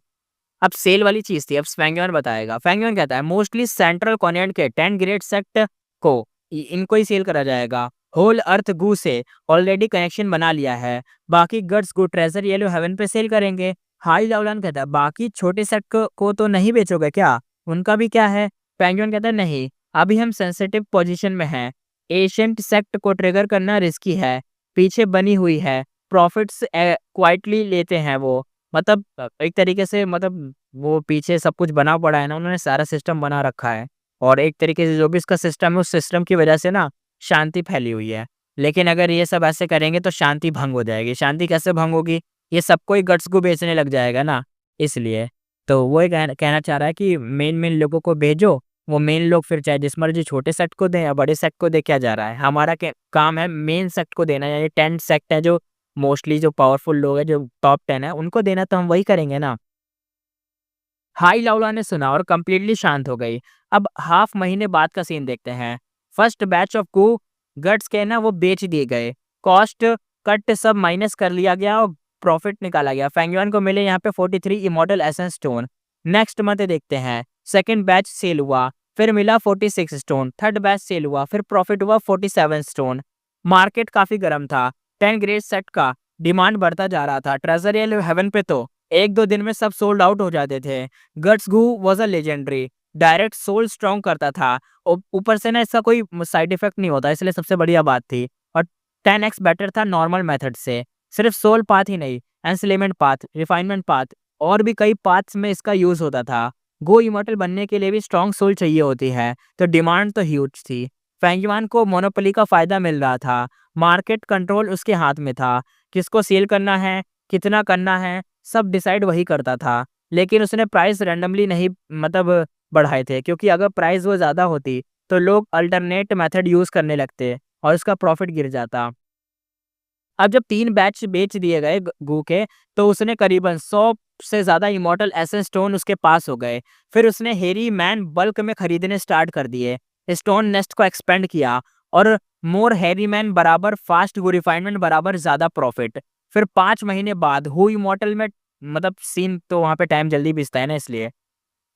अब सेल वाली चीज़ थी, अब फैंगयॉन बताएगा। फैंगयॉन कहता है मोस्टली सेंट्रल कॉन्टिनेंट के 10 ग्रेड सेक्ट को इनको ही सेल करा जाएगा। होल अर्थ गू से ऑलरेडी कनेक्शन बना लिया है। बाकी गट्स गो ट्रेजर येलो हेवन पे सेल करेंगे। हाई लावलान कहता है बाकी छोटे सेक्ट को तो नहीं बेचोगे क्या? उनका भी क्या है? फैंगयॉन कहता है नहीं, अभी हम सेंसिटिव पोजीशन में हैं। एशिएंट सेक्ट को ट्रिगर करना रिस्की है। पीछे बनी हुई है। प्रॉफिट्स क्वाइटली लेते हैं वो। मतलब एक तरीके से मतलब वो पीछे सब कुछ बना पड़ा है ना, उन्होंने सारा सिस्टम बना रखा है और एक तरीके से जो भी इसका सिस्टम है, उस सिस्टम की वजह से ना शांति फैली हुई है। लेकिन अगर ये सब ऐसे करेंगे तो शांति भंग हो जाएगी। शांति कैसे भंग होगी? ये सबको ही गट्स को बेचने लग जाएगा ना, इसलिए। तो वो ये कहना चाह रहा है कि मेन लोगों को भेजो, वो मेन लोग फिर चाहे जिस मर्ज़ी छोटे सेक्ट को दें या बड़े सेक्ट को दें, क्या जा रहा है? हमारा क्या काम है मेन सेक्ट को देना, यानी 10 सेक्ट है जो मोस्टली जो पावरफुल लोग हैं, जो टॉप 10 है, उनको देना तो हम वही करेंगे ना। हाई लावला ने सुना और कंप्लीटली शांत हो गई। अब हाफ महीने बाद का सीन देखते हैं। फर्स्ट बैच ऑफ कू गट्स के ना वो बेच दिए गए। कॉस्ट कट सब माइनस कर लिया गया और प्रॉफिट निकाला गया। फैंगयुआन को मिले यहाँ पे 43 immortal essence stone. Next month देखते हैं। सेकंड बैच सेल हुआ, फिर मिला 46 स्टोन। थर्ड बैच सेल हुआ, फिर प्रॉफिट हुआ 47 स्टोन। मार्केट काफी गर्म था। 10 ग्रेड सेट का डिमांड बढ़ता जा रहा था। ट्रेजरियल हेवन पे तो एक दो दिन में सब सोल्ड आउट हो जाते थे। Guts Gu was a legendary, direct soul strong करता था। ऊपर से ना इसका कोई साइड इफेक्ट नहीं होता, इसलिए सबसे बढ़िया बात थी। और 10x बेटर था नॉर्मल मेथड से। सिर्फ सोल पाथ ही नहीं, एंसलेमेंट पाथ, रिफाइनमेंट पाथ और भी कई पाथ्स में इसका यूज होता था। गो इमॉर्टल बनने के लिए भी स्ट्रॉन्ग सोल चाहिए होती है, तो डिमांड तो ह्यूज थी। फैंगयुआन को मोनोपोली का फायदा मिल रहा था। मार्केट कंट्रोल उसके हाथ में था। किसको सेल करना है, कितना करना है, सब डिसाइड वही करता था। लेकिन उसने प्राइस रैंडमली नहीं मतलब बढ़ाए थे, क्योंकि अगर प्राइस वो ज़्यादा होती तो लोग अल्टरनेट मेथड यूज़ करने लगते और उसका प्रॉफिट गिर जाता। अब जब 3 बैच बेच दिए गए गू के, तो उसने करीबन 100 से ज़्यादा इमॉर्टल एसेंस स्टोन उसके पास हो गए। फिर उसने हेरी मैन बल्क में खरीदने स्टार्ट कर दिए। स्टोन नेस्ट को एक्सपेंड किया और मोर हैरी मैन बराबर फास्ट गो रिफाइनमेंट बराबर ज़्यादा प्रॉफिट। फिर 5 महीने बाद हु इमॉर्टल में मतलब सीन तो वहाँ पे टाइम जल्दी बीतता है ना, इसलिए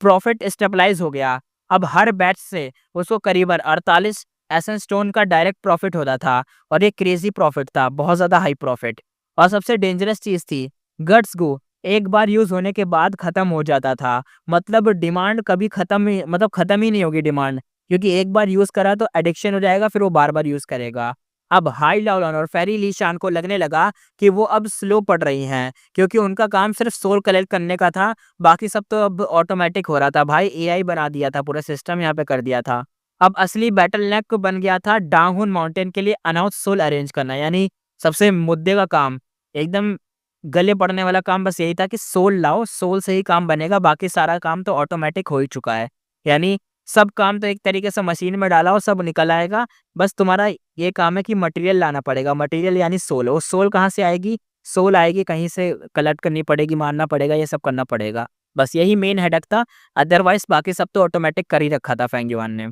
प्रॉफिट स्टेबलाइज हो गया। अब हर बैच से उसको करीबन 48 एसेंस स्टोन का डायरेक्ट प्रॉफिट होता था और ये क्रेजी प्रॉफिट था, बहुत ज़्यादा हाई प्रॉफिट। और सबसे डेंजरस चीज़ थी गट्स गो एक बार यूज़ होने के बाद ख़त्म हो जाता था। मतलब डिमांड कभी ख़त्म ही नहीं होगी डिमांड, क्योंकि एक बार यूज़ करा तो एडिक्शन हो जाएगा, फिर वो बार-बार यूज़ करेगा। अब हाई लावलान और फेरी ली शान को लगने लगा कि वो अब स्लो पड़ रही हैं, क्योंकि उनका काम सिर्फ सोल कलेक्ट करने का था, बाकी सब तो अब ऑटोमेटिक हो रहा था। भाई एआई बना दिया था, पूरा सिस्टम यहाँ पे कर दिया था। अब असली बैटलनेक बन गया था डाउन माउंटेन के लिए अनाउंस सोल अरेंज करना, यानी सबसे मुद्दे का काम, एकदम गले पड़ने वाला काम बस यही था कि सोल लाओ, सोल से ही काम बनेगा, बाकी सारा काम तो ऑटोमेटिक हो ही चुका है। यानी सब काम तो एक तरीके से मशीन में डाला और सब निकल आएगा। बस तुम्हारा ये काम है कि मटेरियल लाना पड़ेगा, मटेरियल यानी सोल। वो सोल कहाँ से आएगी? सोल आएगी कहीं से, कलेक्ट करनी पड़ेगी, मारना पड़ेगा, ये सब करना पड़ेगा। बस यही मेन हेडेक था, अदरवाइज़ बाकी सब तो ऑटोमैटिक कर ही रखा था फेंग युआन ने।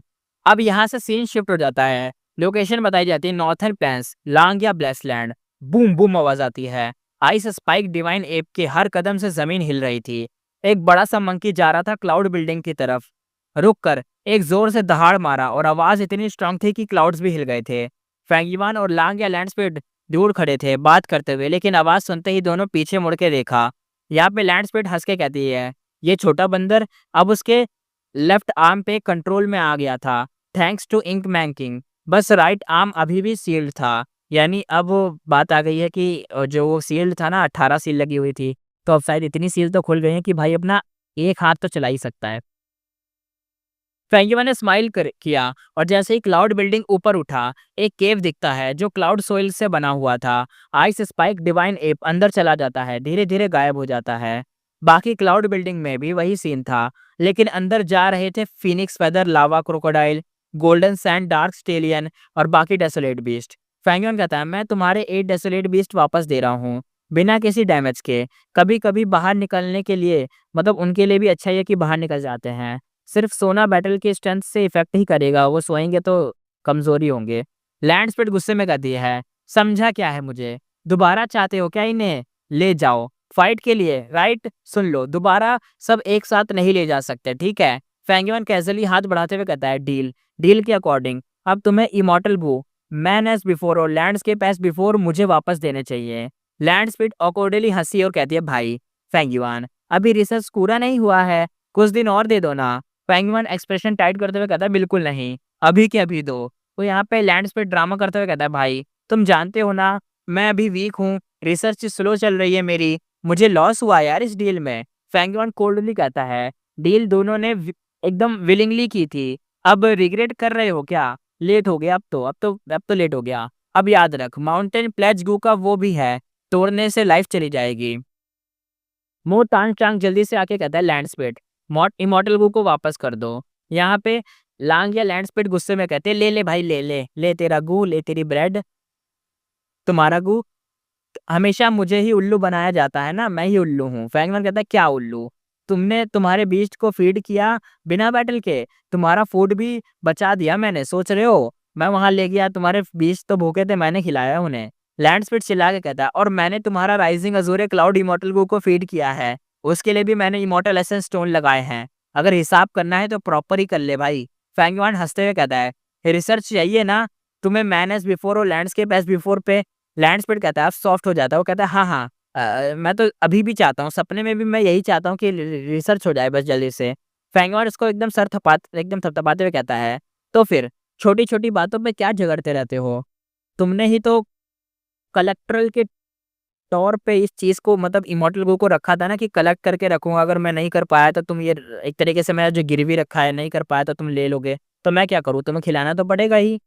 अब यहाँ से सीन शिफ्ट हो जाता है, लोकेशन बताई जाती है नॉर्थर्न प्लेन्स, लांग या ब्लेसलैंड। बूम बूम आवाज़ आती है। आइस स्पाइक डिवाइन एप के हर कदम से ज़मीन हिल रही थी। एक बड़ा सा मंकी जा रहा था क्लाउड बिल्डिंग की तरफ। रुक कर एक जोर से दहाड़ मारा और आवाज़ इतनी स्ट्रांग थी कि क्लाउड्स भी हिल गए थे। फेंगयुआन और लांग या लैंडस्पीड दूर खड़े थे बात करते हुए, लेकिन आवाज़ सुनते ही दोनों पीछे मुड़ के देखा। यहाँ पे लैंडस्पीड हंस के कहती है, ये छोटा बंदर अब उसके लेफ्ट आर्म पे कंट्रोल में आ गया था, थैंक्स टू इंक मैंकिंग। बस राइट आर्म अभी भी सील्ड था। यानी अब वो बात आ गई है कि जो वो सील्ड था ना, 18 सील लगी हुई थी, तो अब शायद इतनी सील तो खुल गई हैं कि भाई अपना एक हाथ तो चला ही सकता है। फेंगयुआन ने स्माइल किया और जैसे ही क्लाउड बिल्डिंग ऊपर उठा, एक केव दिखता है जो क्लाउड सोइल से बना हुआ था। आइस स्पाइक डिवाइन एप अंदर चला जाता है, धीरे धीरे गायब हो जाता है। बाकी क्लाउड बिल्डिंग में भी वही सीन था, लेकिन अंदर जा रहे थे phoenix feather, lava crocodile, golden sand, dark stallion और बाकी डेसोलेट बीस्ट। फेंगयुआन कहता है, मैं तुम्हारे 8 डेसोलेट बीस्ट वापस दे रहा हूँ, बिना किसी डैमेज के। कभी कभी बाहर निकलने के लिए, मतलब उनके लिए भी अच्छा ही है कि बाहर निकल जाते हैं। सिर्फ सोना बैटल के स्ट्रेंथ से इफेक्ट ही करेगा, वो सोएंगे तो कमजोरी होंगे। लैंडस्पीड गुस्से में कहती है, समझा क्या है मुझे? दोबारा चाहते हो क्या इन्हें? ले जाओ फाइट के लिए, राइट? सुन लो, दोबारा सब एक साथ नहीं ले जा सकते, ठीक है? फेंगयुआन कैजुअली हाथ बढ़ाते हुए कहता है, डील। डील के अकॉर्डिंग अब तुम्हें इमॉर्टल बू, मैन एज बिफोर और लैंडस्केप एज बिफोर मुझे वापस देने चाहिए। लैंडस्पीड ऑकवर्डली हंसी और कहती है, भाई फेंगयुआन, अभी रिसर्च पूरा नहीं हुआ है, कुछ दिन और दे दो ना। फेंगयुआन एक्सप्रेशन टाइट करते हुए कहता है, बिल्कुल नहीं, अभी के अभी दो। तो यहाँ पे लैंड्स पे ड्रामा करते हुए कहता है, भाई तुम जानते हो ना मैं अभी वीक हूँ, रिसर्च स्लो चल रही है मेरी, मुझे लॉस हुआ यार इस डील में। फेंगयुआन कोल्डली कहता है, डील दोनों ने एकदम विलिंगली की थी, अब रिग्रेट कर रहे हो क्या? लेट हो गया अब तो लेट हो गया। अब याद रख, माउंटेन प्लेज गू का वो भी है, तोड़ने से लाइफ चली जाएगी। मो तांग चांग जल्दी से आके कहता है, लैंडस्पीड मॉट इमॉर्टल गू को वापस कर दो। यहाँ पे लांग या लैंडस्पीड गुस्से में कहते हैं, ले ले भाई, ले ले ले तेरा गू, ले तेरी ब्रेड, तुम्हारा गू। हमेशा मुझे ही उल्लू बनाया जाता है ना, मैं ही उल्लू हूँ। फैंगमैन कहता है, क्या उल्लू? तुमने तुम्हारे बीस्ट को फीड किया बिना बैटल के, तुम्हारा फूड भी बचा दिया मैंने, सोच रहे हो मैं वहां ले गया, तुम्हारे बीस्ट तो भूखे थे, मैंने खिलाया उन्हें। लैंड स्पीड चिल्ला के कहता है, और मैंने तुम्हारा राइजिंग अजूरे क्लाउड इमोर्टल गू को फीड किया है, उसके लिए भी मैंने इमोर्टल एसेंस स्टोन लगाए हैं। अगर हिसाब करना है तो प्रॉपर ही कर ले भाई। फैंगवान हंसते हुए कहता है, रिसर्च चाहिए ना तुम्हें, मैन एज बिफोर और लैंडस्केप एज बिफोर पे। लैंडस्पीड कहता है, अब सॉफ्ट हो जाता है। वो कहता है, हाँ हाँ, मैं तो अभी भी चाहता हूँ, सपने में भी मैं यही चाहता हूँ कि रिसर्च हो जाए बस जल्दी से। फैंगवान उसको एकदम थपथपाते हुए कहता है, तो फिर छोटी छोटी बातों पे क्या झगड़ते रहते हो? तुमने ही तो कलेक्ट्रल के तौर पे इस चीज को, मतलब इमोर्टल गो को रखा था ना कि कलेक्ट करके रखूंगा, अगर मैं नहीं कर पाया तो तुम ये, एक तरीके से मेरा जो गिरवी रखा है नहीं कर पाया तो तुम ले लोगे, तो मैं क्या करूँ, तुम्हें खिलाना तो पड़ेगा ही।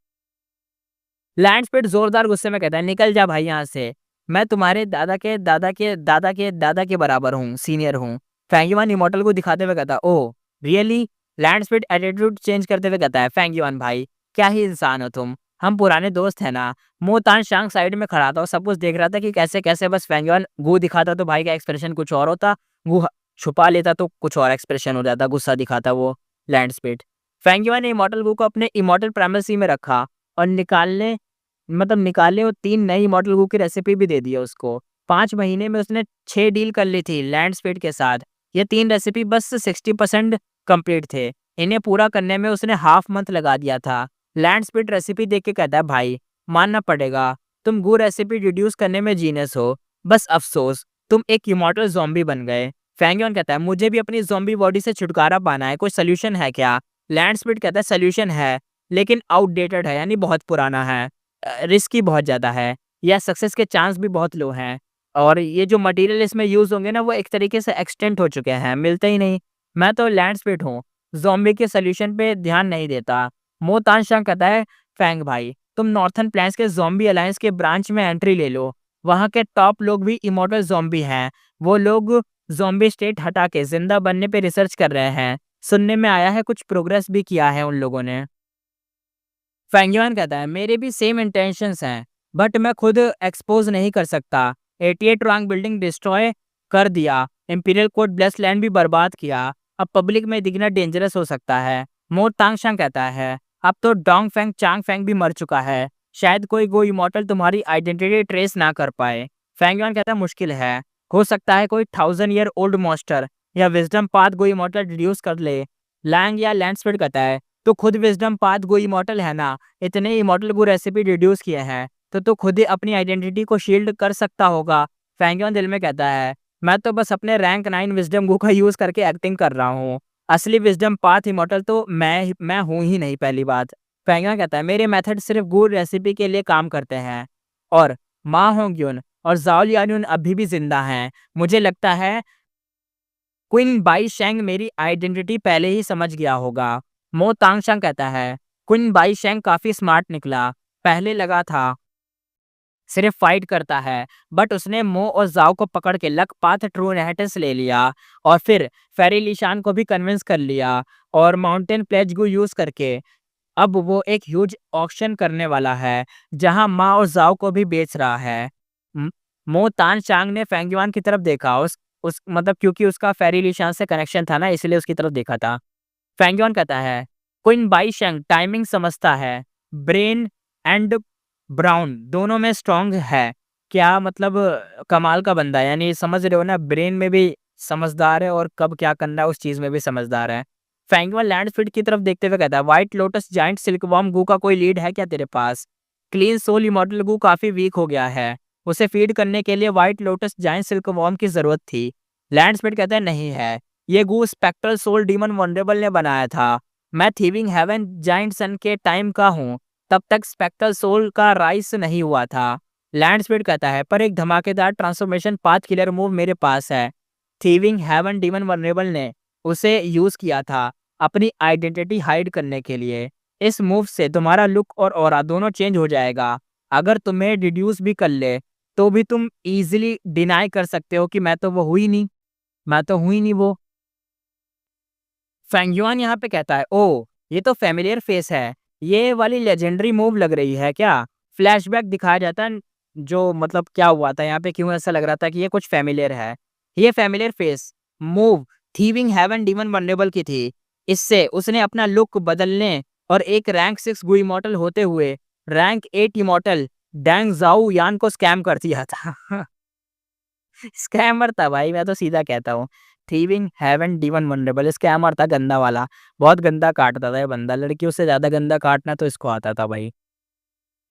लैंडस्पीड जोरदार गुस्से में कहता है, निकल जा भाई यहाँ से, मैं तुम्हारे दादा के दादा के दादा के दादा के बराबर हूँ, सीनियर हूँ। फैंगयुआन इमोर्टल को दिखाते हुए कहता है, ओह रियली? लैंडस्पीड एटीट्यूड चेंज करते हुए कहता है, फैंगयुआन भाई क्या ही इंसान हो तुम, हम पुराने दोस्त हैं ना। मोतान शांग साइड में खड़ा था और सब कुछ देख रहा था कि कैसे कैसे, बस फैंगयुआन गू दिखाता तो भाई का एक्सप्रेशन कुछ और होता, गू छुपा लेता तो कुछ और एक्सप्रेशन हो जाता, गुस्सा दिखाता वो लैंडस्पीड। फैंगयुआन ने इमोर्टल गू को अपने इमोर्टल प्राइमेसी में रखा और निकाले और 3 नई मॉडल गू की रेसिपी भी दे दी है उसको। 5 महीने में उसने 6 डील कर ली थी लैंडस्पीड के साथ। ये 3 रेसिपी बस 60% कंप्लीट थे। इन्हें पूरा करने में उसने हाफ मंथ लगा दिया था। लैंडस्पीड रेसिपी देख के कहता है, भाई मानना पड़ेगा, तुम गू रेसिपी रिड्यूस करने में जीनियस हो। बस अफसोस तुम एक इमॉर्टल ज़ॉम्बी बन गए। फैंगयॉन कहता है, मुझे भी अपनी ज़ॉम्बी बॉडी से छुटकारा पाना है, कोई सोल्यूशन है क्या? लैंडस्पीड कहता है, सोल्यूशन है, लेकिन आउटडेटेड है, यानी बहुत पुराना है, रिस्की बहुत ज़्यादा है, या सक्सेस के चांस भी बहुत लो हैं, और ये जो मटेरियल इसमें यूज़ होंगे ना वो एक तरीके से एक्सटेंट हो चुके हैं, मिलते ही नहीं। मैं तो लैंडस्पीड हूँ, ज़ॉम्बी के सोल्यूशन पे ध्यान नहीं देता। मो तानशांग कहता है, फैंग भाई तुम नॉर्थर्न प्लेन्स के ज़ॉम्बी अलायंस के ब्रांच में एंट्री ले लो, वहाँ के टॉप लोग भी इमॉर्टल ज़ॉम्बी हैं, वो लोग ज़ॉम्बी स्टेट हटा के जिंदा बनने पे रिसर्च कर रहे हैं। सुनने में आया है कुछ प्रोग्रेस भी किया है उन लोगों ने। फेंगयुआन कहता है मेरे भी सेम इंटेंशंस हैं, बट मैं खुद एक्सपोज नहीं कर सकता। 88 रॉन्ग बिल्डिंग डिस्ट्रॉय कर दिया, इंपीरियल कोर्ट ब्लेस्ड लैंड भी बर्बाद किया, अब पब्लिक में दिखना डेंजरस हो सकता है। मो तांगशांग कहता है अब तो डोंग फेंग चांग फेंग भी मर चुका है, शायद कोई गो इमॉर्टल तुम्हारी आइडेंटिटी ट्रेस ना कर पाए। फेंगयुआन कहता है मुश्किल है, हो सकता है कोई 1000 ईयर ओल्ड मॉन्स्टर या विजडम पाथ गो इमॉर्टल डिड्यूस कर ले। लैंग या लैंडस्पीड कहता है तो खुद विजडम पाथ गो इमॉर्टल है ना, इतने इमॉर्टल गो रेसिपी रिड्यूस किए हैं तो खुद ही अपनी आइडेंटिटी को शील्ड कर सकता होगा। फैंगियन दिल में कहता है मैं तो बस अपने रैंक 9 विजडम गो का यूज करके एक्टिंग कर रहा हूँ, असली विजडम पाथ इमॉर्टल तो मैं हूँ ही नहीं। पहली बात, फैंगियन कहता है मेरे मेथड सिर्फ गो रेसिपी के लिए काम करते हैं, और मा होंग्युन और जाओ लियानुन अभी भी जिंदा हैं। मुझे लगता है क्विन बाई शेंग मेरी आइडेंटिटी पहले ही समझ गया होगा। मो तांगशांग कहता है क्विन बाई शेंग काफी स्मार्ट निकला, पहले लगा था सिर्फ फाइट करता है, बट उसने मो और जाओ को पकड़ के लक पाथ ट्रू इनहेरिटेंस ले लिया, और फिर फेरी लिशान को भी कन्विंस कर लिया, और माउंटेन प्लेज को यूज करके अब वो एक ह्यूज ऑक्शन करने वाला है जहां मा और जाओ को भी बेच रहा है। म- मो तान चांग ने फेंगयुआन की तरफ देखा, उस मतलब क्योंकि उसका फेरी लिशान से कनेक्शन था ना, इसलिए उसकी तरफ देखा था। फेंगयुआन कहता है क्विन बाई शेंग टाइमिंग समझता है, ब्रेन एंड ब्राउन दोनों में स्ट्रांग है। क्या मतलब कमाल का बंदा है, यानी समझ रहे हो ना, ब्रेन में भी समझदार है और कब क्या करना है उस चीज में भी समझदार है। फेंगयुआन लैंडस्पीड की तरफ देखते हुए कहता है व्हाइट लोटस जाइंट सिल्कवॉर्म गू का कोई लीड है क्या तेरे पास? क्लीन सोल इमॉर्टल गू काफी वीक हो गया है, उसे फीड करने के लिए व्हाइट लोटस जाइंट सिल्कवॉर्म की जरूरत थी। लैंडस्पीड कहता है नहीं है, ये गू स्पेक्ट्रल सोल डीमन वनरेबल ने बनाया था। मैं थीविंग हेवन जाइंट सन के टाइम का हूँ, तब तक स्पेक्ट्रल सोल का राइस नहीं हुआ था। लैंडस्पीड कहता है पर एक धमाकेदार ट्रांसफॉर्मेशन पाथ किलर मूव मेरे पास है। थीविंग हेवन डीमन वनरेबल ने उसे यूज किया था अपनी आइडेंटिटी हाइड करने के लिए। इस मूव से तुम्हारा लुक और ऑरा दोनों चेंज हो जाएगा। अगर तुम्हें डिड्यूस भी कर ले तो भी तुम इजीली डिनाई कर सकते हो कि मैं तो वो हुई नहीं, मैं तो हुई नहीं वो। फेंगयुआन यहाँ पे कहता है ओ ये तो फेमिलियर फेस है, ये वाली लेजेंडरी मूव लग रही है क्या? फ्लैशबैक दिखाया जाता है जो मतलब क्या हुआ था यहाँ पे, क्यों ऐसा लग रहा था कि ये कुछ फेमिलियर है। ये familiar face move thieving heaven demon venerable की थी, इससे उसने अपना लुक बदलने और एक रैंक 6 गु इमॉर्टल होते हुए रैंक 8 इमॉर्टल डैंग जाओ यान को स्कैम कर दिया था। स्कैमर था भाई, मैं तो सीधा कहता हूँ। थीविंग हेवन डीमन वनरेबल स्कैमर था, गंदा वाला। बहुत गंदा काटता था ये बंदा, लड़कियों से ज्यादा गंदा काटना तो इसको आता था भाई।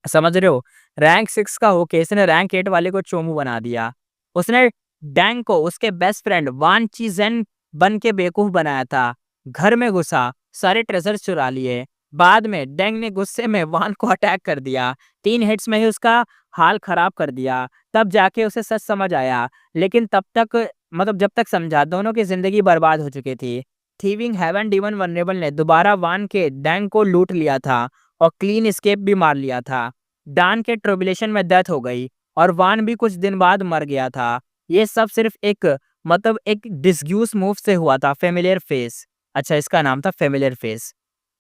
समझ रहे हो? रैंक 6 का होके इसने रैंक 8 वाले को चोमू बना दिया। उसने डैंग को उसके बेस्ट फ्रेंड वान चीजेन बन के बेवकूफ बनाया था। घर में घुसा, सारे ट्रेजर चुरा लिए। बाद में डैंग ने गुस्से में वान को अटैक कर दिया, 3 हिट्स में ही उसका हाल खराब कर दिया। तब जाके उसे सच समझ आया, लेकिन तब तक मतलब जब तक समझा दोनों की जिंदगी बर्बाद हो चुकी थी। थीविंग हेवन डीमन वनरेबल ने दोबारा वान के डैंग को लूट लिया था और क्लीन एस्केप भी मार लिया था। डान के ट्रिबुलेशन में डेथ हो गई और वान भी कुछ दिन बाद मर गया था। ये सब सिर्फ एक मतलब एक डिसग्यूस मूव से हुआ था, फेमिलियर फेस। अच्छा, इसका नाम था फेमिलियर फेस।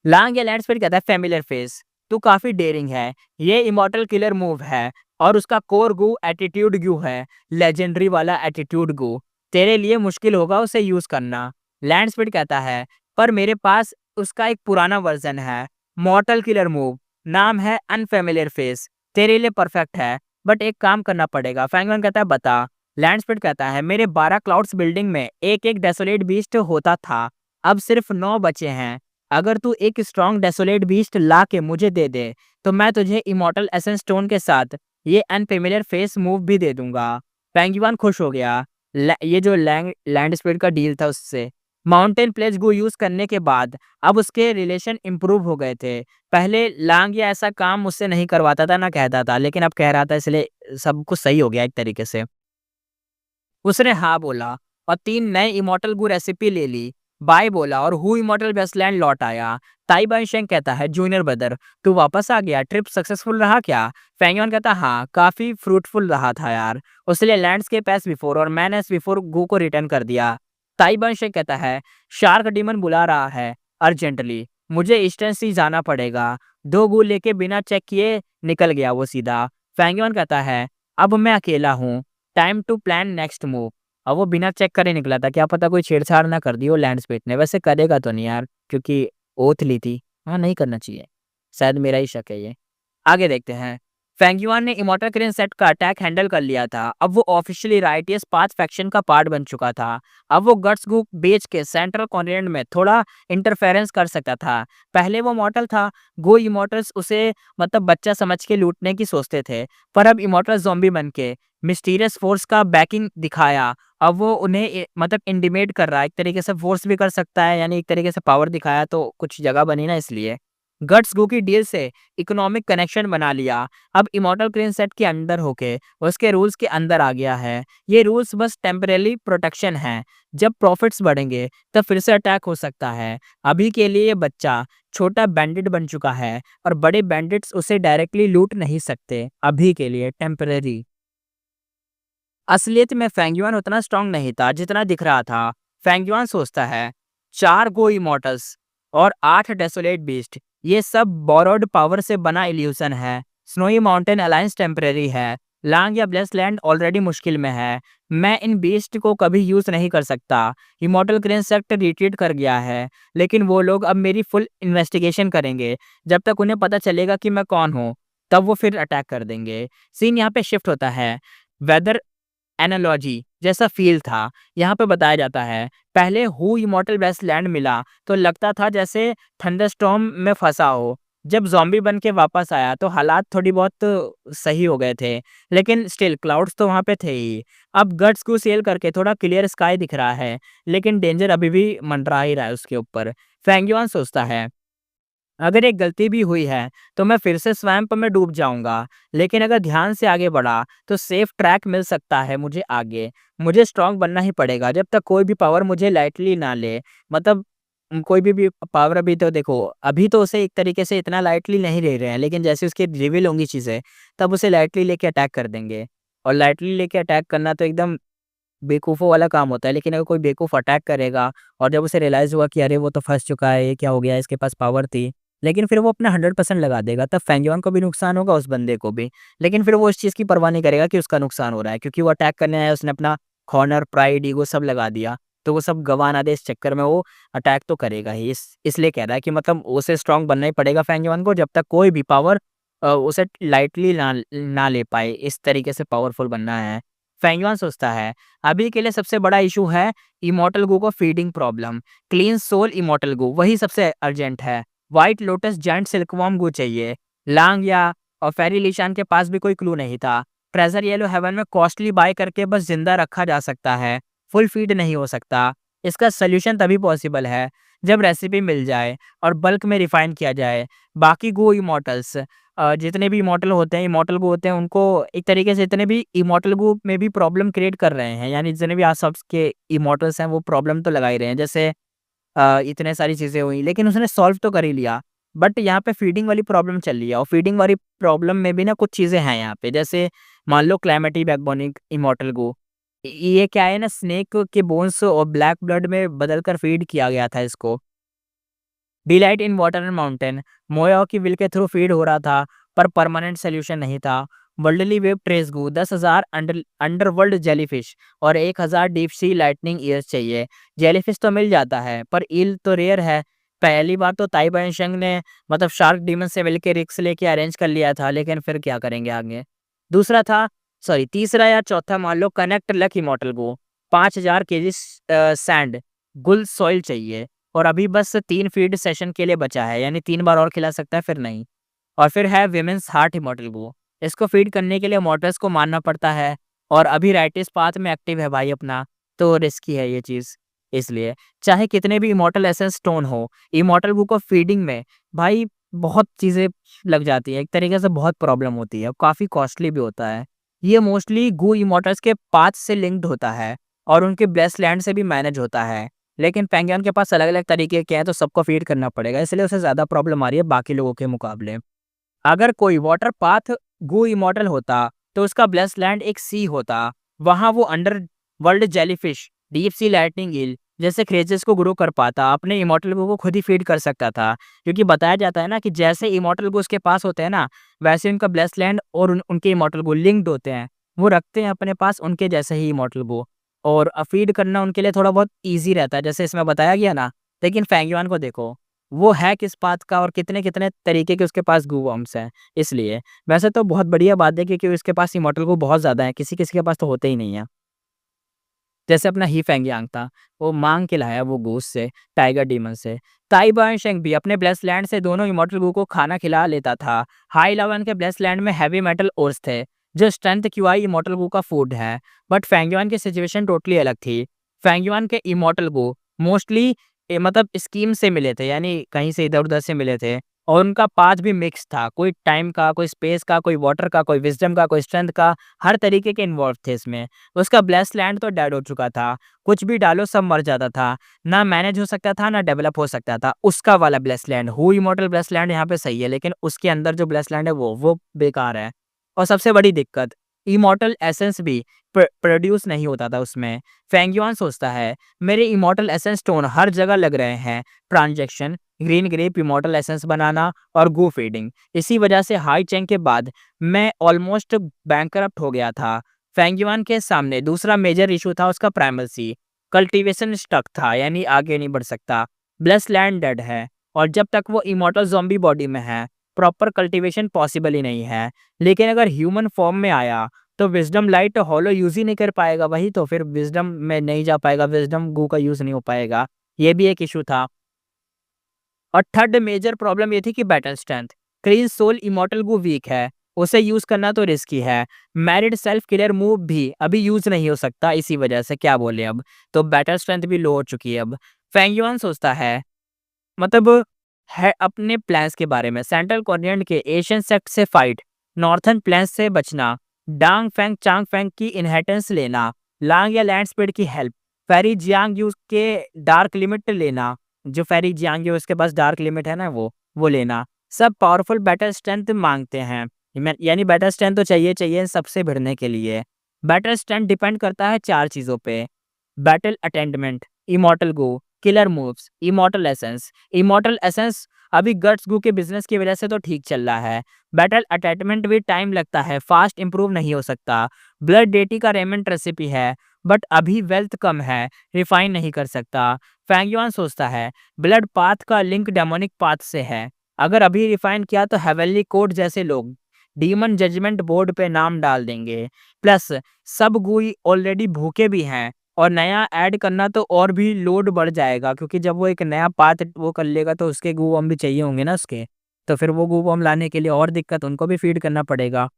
लांग या लैंडस्पीड कहता है फेमिलियर फेस तू काफी डेयरिंग है, ये इमॉर्टल किलर मूव है और उसका कोर गू एटीट्यूड गू है, लेजेंडरी वाला एटीट्यूड गू। तेरे लिए मुश्किल होगा उसे यूज करना। लैंडस्पीड कहता है पर मेरे पास उसका एक पुराना वर्जन है, मॉर्टल किलर मूव, नाम है अनफेमिलियर फेस, तेरे लिए परफेक्ट है, बट एक काम करना पड़ेगा। फैंगमैन कहता है बता। लैंडस्पीड कहता है मेरे 12 क्लाउड्स बिल्डिंग में एक एक डेसोलेट बीस्ट होता था, अब सिर्फ 9 बचे हैं। अगर तू एक स्ट्रॉन्ग डेसोलेट बीस्ट ला के मुझे दे दे तो मैं तुझे इमॉर्टल एसेंस स्टोन के साथ ये अनफेमिलियर फेस मूव भी दे दूंगा। पेंगुइन खुश हो गया ये जो लैंड स्पीड का डील था उससे। माउंटेन प्लेज गो यूज करने के बाद अब उसके रिलेशन इंप्रूव हो गए थे। पहले लांग या ऐसा काम मुझसे नहीं करवाता था ना कहता था, लेकिन अब कह रहा था, इसलिए सब कुछ सही हो गया एक तरीके से। उसने हाँ बोला और 3 नए इमॉर्टल गु रेसिपी ले ली। बाय बोला और हु इमॉर्टल वेस्टलैंड लौट आया। ताई बाई शेंग कहता है जूनियर ब्रदर तू वापस आ गया, ट्रिप सक्सेसफुल रहा क्या? फेंगयॉन कहता हाँ काफी फ्रूटफुल रहा था यार, उसने लैंडस्केप एस बिफोर और मैन एस बिफोर गु को रिटर्न कर दिया। ताइबन शेख कहता है शार्क डीमन बुला रहा है अर्जेंटली, मुझे ईस्टर्न सी जाना पड़ेगा। 2 गू लेके बिना चेक किए निकल गया वो सीधा। फैंगयॉन कहता है अब मैं अकेला हूँ, time to plan next move. अब वो बिना चेक करे निकला था, क्या पता कोई छेड़छाड़ ना कर दी हो लैंड स्पीड ने। वैसे करेगा तो नहीं यार, क्योंकि ओथ ली थी। हाँ, नहीं करना चाहिए, शायद मेरा ही शक है ये। आगे देखते हैं। फेंगयुआन ने इमॉर्टल क्रेन सेट का अटैक हैंडल कर लिया था। अब वो ऑफिशियली राइटियस पाथ फैक्शन का पार्ट बन चुका था। अब वो गट्स ग्रुप बेच के सेंट्रल कॉन्टिनेंट में थोड़ा इंटरफेरेंस कर सकता था। पहले वो मॉर्टल था, गो इमॉर्टल्स उसे मतलब बच्चा समझ के लूटने की सोचते थे, पर अब इमॉर्टल ज़ॉम्बी बन के मिस्टीरियस फोर्स का बैकिंग दिखाया। अब वो उन्हें मतलब इंडिमेट कर रहा है, एक तरीके से फोर्स भी कर सकता है, यानी एक तरीके से पावर दिखाया तो कुछ जगह बनी ना, इसलिए गट्स गो की डील से इकोनॉमिक कनेक्शन बना लिया। अब इमॉर्टल क्रेन सेट के अंदर होके उसके रूल्स के अंदर आ गया है। ये रूल्स बस टेम्परेरी प्रोटेक्शन है, जब प्रॉफिट्स बढ़ेंगे तब फिर से अटैक हो सकता है। अभी के लिए ये बच्चा छोटा बैंडिट बन चुका है और बड़े बैंडिट्स उसे डायरेक्टली लूट नहीं सकते, अभी के लिए टेम्परेरी। असलियत में फेंगयुआन उतना स्ट्रांग नहीं था जितना दिख रहा था। फेंगयुआन सोचता है 4 गो इमॉर्टल्स और 8 डेसोलेट बीस्ट, ये सब बोरोड पावर से बना इल्यूशन है। स्नोई माउंटेन अलायंस टेम्परेरी है, लांग या ब्लेस लैंड ऑलरेडी मुश्किल में है। मैं इन बीस्ट को कभी यूज नहीं कर सकता। इमॉर्टल क्रेन सेक्ट रिट्रीट कर गया है, लेकिन वो लोग अब मेरी फुल इन्वेस्टिगेशन करेंगे। जब तक उन्हें पता चलेगा कि मैं कौन हूँ, तब वो फिर अटैक कर देंगे। सीन यहाँ पे शिफ्ट होता है। वेदर एनालॉजी जैसा फील था। यहाँ पे बताया जाता है पहले हु इमॉर्टल वेस्टलैंड मिला तो लगता था जैसे थंडरस्टॉर्म में फंसा हो। जब ज़ॉम्बी बन के वापस आया तो हालात थोड़ी बहुत सही हो गए थे, लेकिन स्टिल क्लाउड्स तो वहाँ पे थे ही। अब गट्स को सेल करके थोड़ा क्लियर स्काई दिख रहा है, लेकिन डेंजर अभी भी मंडरा ही रहा है उसके ऊपर। फेंगयुआन सोचता है अगर एक गलती भी हुई है तो मैं फिर से स्वैम्प में डूब जाऊंगा, लेकिन अगर ध्यान से आगे बढ़ा तो सेफ ट्रैक मिल सकता है मुझे आगे। मुझे स्ट्रांग बनना ही पड़ेगा जब तक कोई भी पावर मुझे लाइटली ना ले। मतलब कोई भी पावर, अभी तो देखो, अभी तो उसे एक तरीके से इतना लाइटली नहीं ले रहे हैं, लेकिन जैसे उसकी रिवील होंगी चीज़ें तब उसे लाइटली लेके अटैक कर देंगे। और लाइटली लेके अटैक करना तो एकदम बेवकूफ़ों वाला काम होता है, लेकिन अगर कोई बेवकूफ़ अटैक करेगा और जब उसे रियलाइज़ हुआ कि अरे वो तो फँस चुका है, ये क्या हो गया, इसके पास पावर थी, लेकिन फिर वो अपना 100% लगा देगा, तब फेंगयुआन को भी नुकसान होगा, उस बंदे को भी। लेकिन फिर वो इस चीज़ की परवाह नहीं करेगा कि उसका नुकसान हो रहा है, क्योंकि वो अटैक करने आया, उसने अपना हॉनर, प्राइड, ईगो सब लगा दिया, तो वो सब गँवा ना दे इस चक्कर में वो अटैक तो करेगा ही। इसलिए कह रहा है कि मतलब उसे स्ट्रॉन्ग बनना ही पड़ेगा फेंगयुआन को, जब तक कोई भी पावर उसे लाइटली ना ले पाए, इस तरीके से पावरफुल बनना है। फेंगयुआन सोचता है अभी के लिए सबसे बड़ा इशू है इमॉर्टल गो को feeding problem. Clean soul immortal gu वही सबसे अर्जेंट है। White lotus giant silkworm gu चाहिए। लांग या और फेरी लिशान के पास भी कोई क्लू नहीं था। ट्रेजर येलो हेवन में कॉस्टली बाय करके बस जिंदा रखा जा सकता है, फुल फीड नहीं हो सकता। इसका सोल्यूशन तभी पॉसिबल है जब रेसिपी मिल जाए और बल्क में रिफाइन किया जाए। बाकी गो इमॉर्टल्स, जितने भी इमॉर्टल होते हैं, इमॉर्टल गो होते हैं, उनको एक तरीके से इतने भी इमॉर्टल गो में भी प्रॉब्लम क्रिएट कर रहे हैं, यानी जितने भी आस-पास के इमॉर्टल्स हैं वो प्रॉब्लम तो लगा ही रहे हैं। जैसे इतने सारी चीज़ें हुई, लेकिन उसने सॉल्व तो कर ही लिया। बट यहाँ पे फीडिंग वाली प्रॉब्लम चल रही है और फीडिंग वाली प्रॉब्लम में भी ना कुछ चीज़ें हैं यहाँ पे। जैसे मान लो क्लैमिटी बैकबोनिक इमॉर्टल गो, ये क्या है ना, स्नेक के बोन्स और ब्लैक ब्लड में बदल कर फीड किया गया था इसको। Delight in water and mountain मोया की विल के थ्रू फीड हो रहा था, पर परमानेंट सोल्यूशन नहीं था। वर्ल्डली वेब ट्रेस गू 10,000 अंडरवर्ल्ड जेलीफिश और 1,000 डीप सी लाइटनिंग ईयर्स चाहिए। जेलीफिश तो मिल जाता है, पर ईल तो रेयर है। पहली बार तो ताई बाइशंग ने मतलब शार्क डीमन से मिलके रिक्स लेके अरेंज कर लिया था, लेकिन फिर क्या करेंगे आगे। दूसरा था, सॉरी, तीसरा या चौथा मान लो कनेक्ट लक इमॉर्टल गो 5,000 केजी सैंड गुल सॉइल चाहिए, और अभी बस 3 फीड सेशन के लिए बचा है, यानी 3 बार और खिला सकता है, फिर नहीं। और फिर है विमेन्स हार्ट इमॉर्टल गो, इसको फीड करने के लिए मॉर्टल्स को मारना पड़ता है, और अभी राइटिस पाथ में एक्टिव है भाई अपना, तो रिस्की है ये चीज़। इसलिए चाहे कितने भी इमॉर्टल एसेंस स्टोन हो, इमॉर्टल गो को फीडिंग में भाई बहुत चीज़ें लग जाती है, एक तरीके से बहुत प्रॉब्लम होती है, काफ़ी कॉस्टली भी होता है। ये मोस्टली गो इमॉर्टल्स के पाथ से लिंक्ड होता है और उनके ब्लेस्ड लैंड से भी मैनेज होता है। लेकिन पेंगुइन के पास अलग-अलग तरीके के हैं, तो सबको फीड करना पड़ेगा, इसलिए उसे ज़्यादा प्रॉब्लम आ रही है बाकी लोगों के मुकाबले। अगर कोई वाटर पाथ गो इमॉर्टल होता, तो उसका ब्लेस्ड लैंड एक सी होता। वहाँ वो underworld jellyfish, deep sea lightning eel जैसे क्रेजेस को ग्रो कर पाता, अपने इमॉर्टल गो को खुद ही फीड कर सकता था। क्योंकि बताया जाता है ना कि जैसे इमॉर्टल गो उसके पास होते हैं ना, वैसे उनका ब्लेस्ड लैंड और उनके इमॉर्टल गो लिंक्ड होते हैं। वो रखते हैं अपने पास उनके जैसे ही इमॉर्टल गो, और फीड करना उनके लिए थोड़ा बहुत ईज़ी रहता है, जैसे इसमें बताया गया ना। लेकिन फेंगयुआन को देखो, वो है किस बात का और कितने-कितने तरीके के उसके पास गू वर्म्स हैं, इसलिए। वैसे तो बहुत बढ़िया बात है क्योंकि उसके पास इमॉर्टल गो बहुत ज़्यादा है, किसी-किसी के पास तो होते ही नहीं है। जैसे अपना ही फेंगियांग था, वो माँग के लाया वो गूस से, टाइगर डीमन से। ताई बाइशेंग भी अपने ब्लेस्ड लैंड से दोनों इमॉर्टल गू को खाना खिला लेता था। हाई इलेवन के ब्लेस्ड लैंड में हेवी मेटल ओर्स थे, जो स्ट्रेंथ क्यूआई इमॉर्टल गू का फूड है। बट फेंगयुआन की सिचुएशन टोटली अलग थी। फेंगयुआन के इमॉर्टल गू मोस्टली मतलब स्कीम से मिले थे, यानी कहीं से इधर-उधर से मिले थे, और उनका पाथ भी मिक्स था। कोई टाइम का, कोई स्पेस का, कोई वाटर का, कोई विज़डम का, कोई स्ट्रेंथ का, हर तरीके के इन्वॉल्व थे इसमें। उसका ब्लेस्ड लैंड तो डेड हो चुका था, कुछ भी डालो सब मर जाता था, ना मैनेज हो सकता था, ना डेवलप हो सकता था। उसका वाला ब्लेस्ड लैंड, हू इमॉर्टल ब्लेस्ड लैंड यहाँ पे सही है, लेकिन उसके अंदर जो ब्लेस्ड लैंड है वो बेकार है। और सबसे बड़ी दिक्कत, इमॉर्टल एसेंस भी प्रोड्यूस नहीं होता था उसमें। फेंगयुआन सोचता है, मेरे इमॉर्टल एसेंस स्टोन हर जगह लग रहे हैं, transaction, green grape immortal essence बनाना और गू फीडिंग। इसी वजह से हाई चेंग के बाद मैं ऑलमोस्ट बैंकरप्ट हो गया था। फेंगयुआन के सामने दूसरा मेजर इशू था उसका प्राइमेसी। कल्टीवेशन स्टक था, यानी आगे नहीं बढ़ सकता। ब्लेस्ड लैंड डेड है, और जब तक वो इमॉर्टल ज़ॉम्बी बॉडी में है, प्रॉपर कल्टीवेशन पॉसिबल ही नहीं है। लेकिन अगर ह्यूमन फॉर्म में आया, तो विज़डम लाइट हॉलो यूज़ ही नहीं कर पाएगा, वही तो फिर विज़डम में नहीं जा पाएगा, विज़डम गू का यूज़ नहीं हो पाएगा। ये भी एक इशू था। और थर्ड मेजर प्रॉब्लम ये थी कि battle strength. Clean soul immortal gu weak है, उसे यूज़ करना तो रिस्की है। मैरिड सेल्फ किलर मूव भी अभी यूज़ नहीं हो सकता, इसी वजह से क्या बोले अब। तो बैटल स्ट्रेंथ भी लो हो चुकी है अब। फेंगयुआन सोचता है, मतलब है अपने प्लान्स के बारे में। सेंट्रल कॉन्टिनेंट के एशियन सेक्ट से फाइट, नॉर्थर्न प्लान्स से बचना, डांग फैंग चांग फैंग की इनहेरिटेंस लेना, लांग या लैंड स्पीड की हेल्प, फेरी जियांग यूज के डार्क लिमिट लेना, जो फेरी जियांग है उसके पास डार्क लिमिट है ना, वो लेना, सब पावरफुल बैटल स्ट्रेंथ मांगते हैं। यानी बैटल स्ट्रेंथ तो चाहिए चाहिए इन सबसे भिड़ने के लिए। बैटल स्ट्रेंथ डिपेंड करता है चार चीज़ों पे: battle attainment, immortal gu, killer moves, immortal essence. Immortal essence अभी गट्स गू के बिजनेस की वजह से तो ठीक चल रहा है। बैटल अटैचमेंट भी टाइम लगता है, फास्ट इंप्रूव नहीं हो सकता। ब्लड डेटी का रेमेंट रेसिपी है, बट अभी वेल्थ कम है, रिफाइन नहीं कर सकता। फैंगयुआन सोचता है, ब्लड पाथ का लिंक डेमोनिक पाथ से है, अगर अभी रिफाइन किया तो हेवनली कोड जैसे लोग डीमन जजमेंट बोर्ड पे नाम डाल देंगे। प्लस सब गुई ऑलरेडी भूखे भी हैं, और नया ऐड करना तो और भी लोड बढ़ जाएगा, क्योंकि जब वो एक नया पाथ वो कर लेगा तो उसके गू वर्म भी चाहिए होंगे ना उसके। तो फिर वो गू वर्म लाने के लिए और दिक्कत, उनको भी फीड करना पड़ेगा।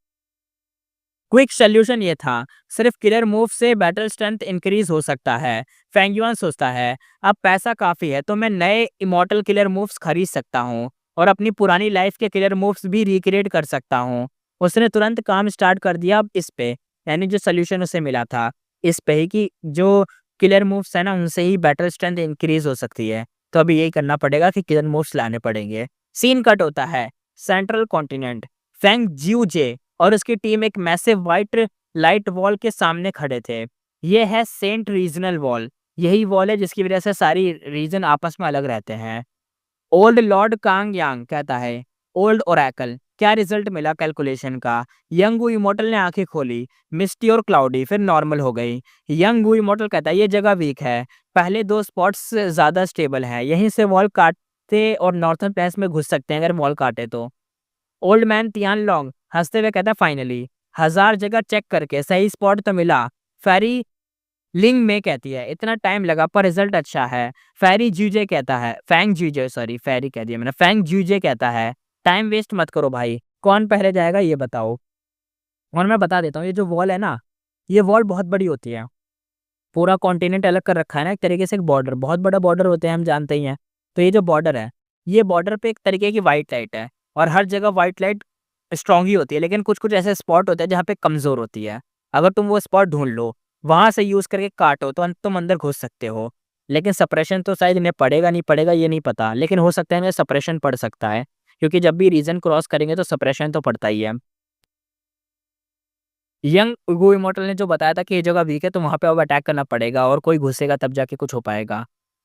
क्विक सॉल्यूशन ये था, सिर्फ किलर मूव से बैटल स्ट्रेंथ इंक्रीज हो सकता है। फेंगयुआन सोचता है, अब पैसा काफ़ी है तो मैं नए इमॉर्टल किलर मूव्स खरीद सकता हूँ, और अपनी पुरानी लाइफ के किलर मूव्स भी रिक्रिएट कर सकता हूँ। उसने तुरंत काम स्टार्ट कर दिया अब इस पे, यानी जो सॉल्यूशन उसे मिला था इस पे ही, कि जो किलर मूव्स है ना उनसे ही बैटल स्ट्रेंथ इंक्रीज हो सकती है। तो अभी यही करना पड़ेगा कि किलर मूव्स लाने पड़ेंगे। सीन कट होता है सेंट्रल कॉन्टिनेंट। फेंग जियूजे और उसकी टीम एक मैसिव व्हाइट लाइट वॉल के सामने खड़े थे। ये है सेंट रीजनल वॉल। यही वॉल है जिसकी वजह से सारी रीजन आपस में अलग रहते हैं। ओल्ड लॉर्ड कांग यांग कहता है, ओल्ड ओरेकल, क्या रिजल्ट मिला कैलकुलेशन का? यंग वू इमोर्टल ने आंखें खोली, मिस्टी और क्लाउडी, फिर नॉर्मल हो गई। यंग वू इमोर्टल कहता है, ये जगह वीक है, पहले दो स्पॉट्स ज्यादा स्टेबल हैं, यहीं से वॉल काटते और नॉर्थर्न प्लेस में घुस सकते हैं अगर वॉल काटे तो। ओल्ड मैन तियान लॉन्ग हंसते हुए कहता, फाइनली 1000 जगह चेक करके सही स्पॉट तो मिला। फेरी लिंग में कहती है, इतना टाइम लगा पर रिजल्ट अच्छा है। फेरी जूजे कहता है, फैंग जूजे, सॉरी फेरी कह दिया मैंने, फैंग जूजे कहता है, टाइम वेस्ट मत करो भाई, कौन पहले जाएगा ये बताओ। और मैं बता देता हूँ, ये जो वॉल है ना, ये वॉल बहुत बड़ी होती है। पूरा कॉन्टिनेंट अलग कर रखा है ना एक तरीके से, एक बॉर्डर, बहुत बड़ा बॉर्डर होते हैं हम जानते ही हैं। तो ये जो बॉर्डर है, ये बॉर्डर पे एक तरीके की व्हाइट लाइट है, और हर जगह व्हाइट लाइट स्ट्रांग ही होती है, लेकिन कुछ कुछ ऐसे स्पॉट होते हैं जहाँ पे कमजोर होती है। अगर तुम वो स्पॉट ढूंढ लो, वहां से यूज करके काटो, तो तुम अंदर घुस सकते हो। लेकिन सप्रेशन तो शायद इन्हें पड़ेगा नहीं पड़ेगा ये नहीं पता, लेकिन हो सकता है इन्हें सप्रेशन पड़ सकता है, क्योंकि जब भी रीजन क्रॉस करेंगे तो सप्रेशन तो पड़ता ही है। यंग उगो इमोर्टल ने जो बताया था कि ये जगह वीक है तो वहां पे अब अटैक करना पड़ेगा और कोई घुसेगा तब जाके कुछ हो पाएगा।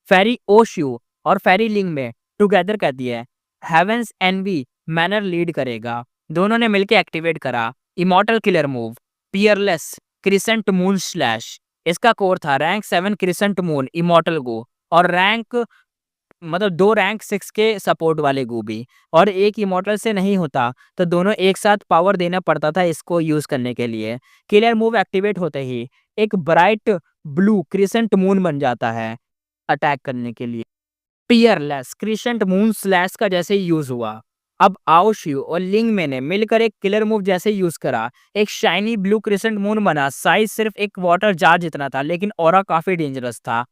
फेरी ओशू और फेरी लिंग में टुगेदर कहती है हेवेंस एनवी मैनर लीड करेगा। दोनों ने मिलकर एक्टिवेट करा immortal killer move Peerless crescent moon slash. इसका कोर था रैंक 7 क्रिसेंट मून इमोर्टल गो और रैंक मतलब 2 रैंक 6 के सपोर्ट वाले गो भी। और एक इमोर्टल से नहीं होता तो दोनों एक साथ पावर देना पड़ता था इसको यूज करने के लिए। किलर मूव एक्टिवेट होते ही एक ब्राइट ब्लू क्रिसेंट मून बन जाता है अटैक करने के लिए। पियरलेस क्रिसेंट मून स्लैश का जैसे ही यूज हुआ, अब आओशियो और लिंग में ने मिलकर एक किलर मूव जैसे यूज करा। एक शाइनी ब्लू क्रिसेंट मून बना। साइज सिर्फ एक वाटर जार जितना था लेकिन ऑरा काफी डेंजरस था।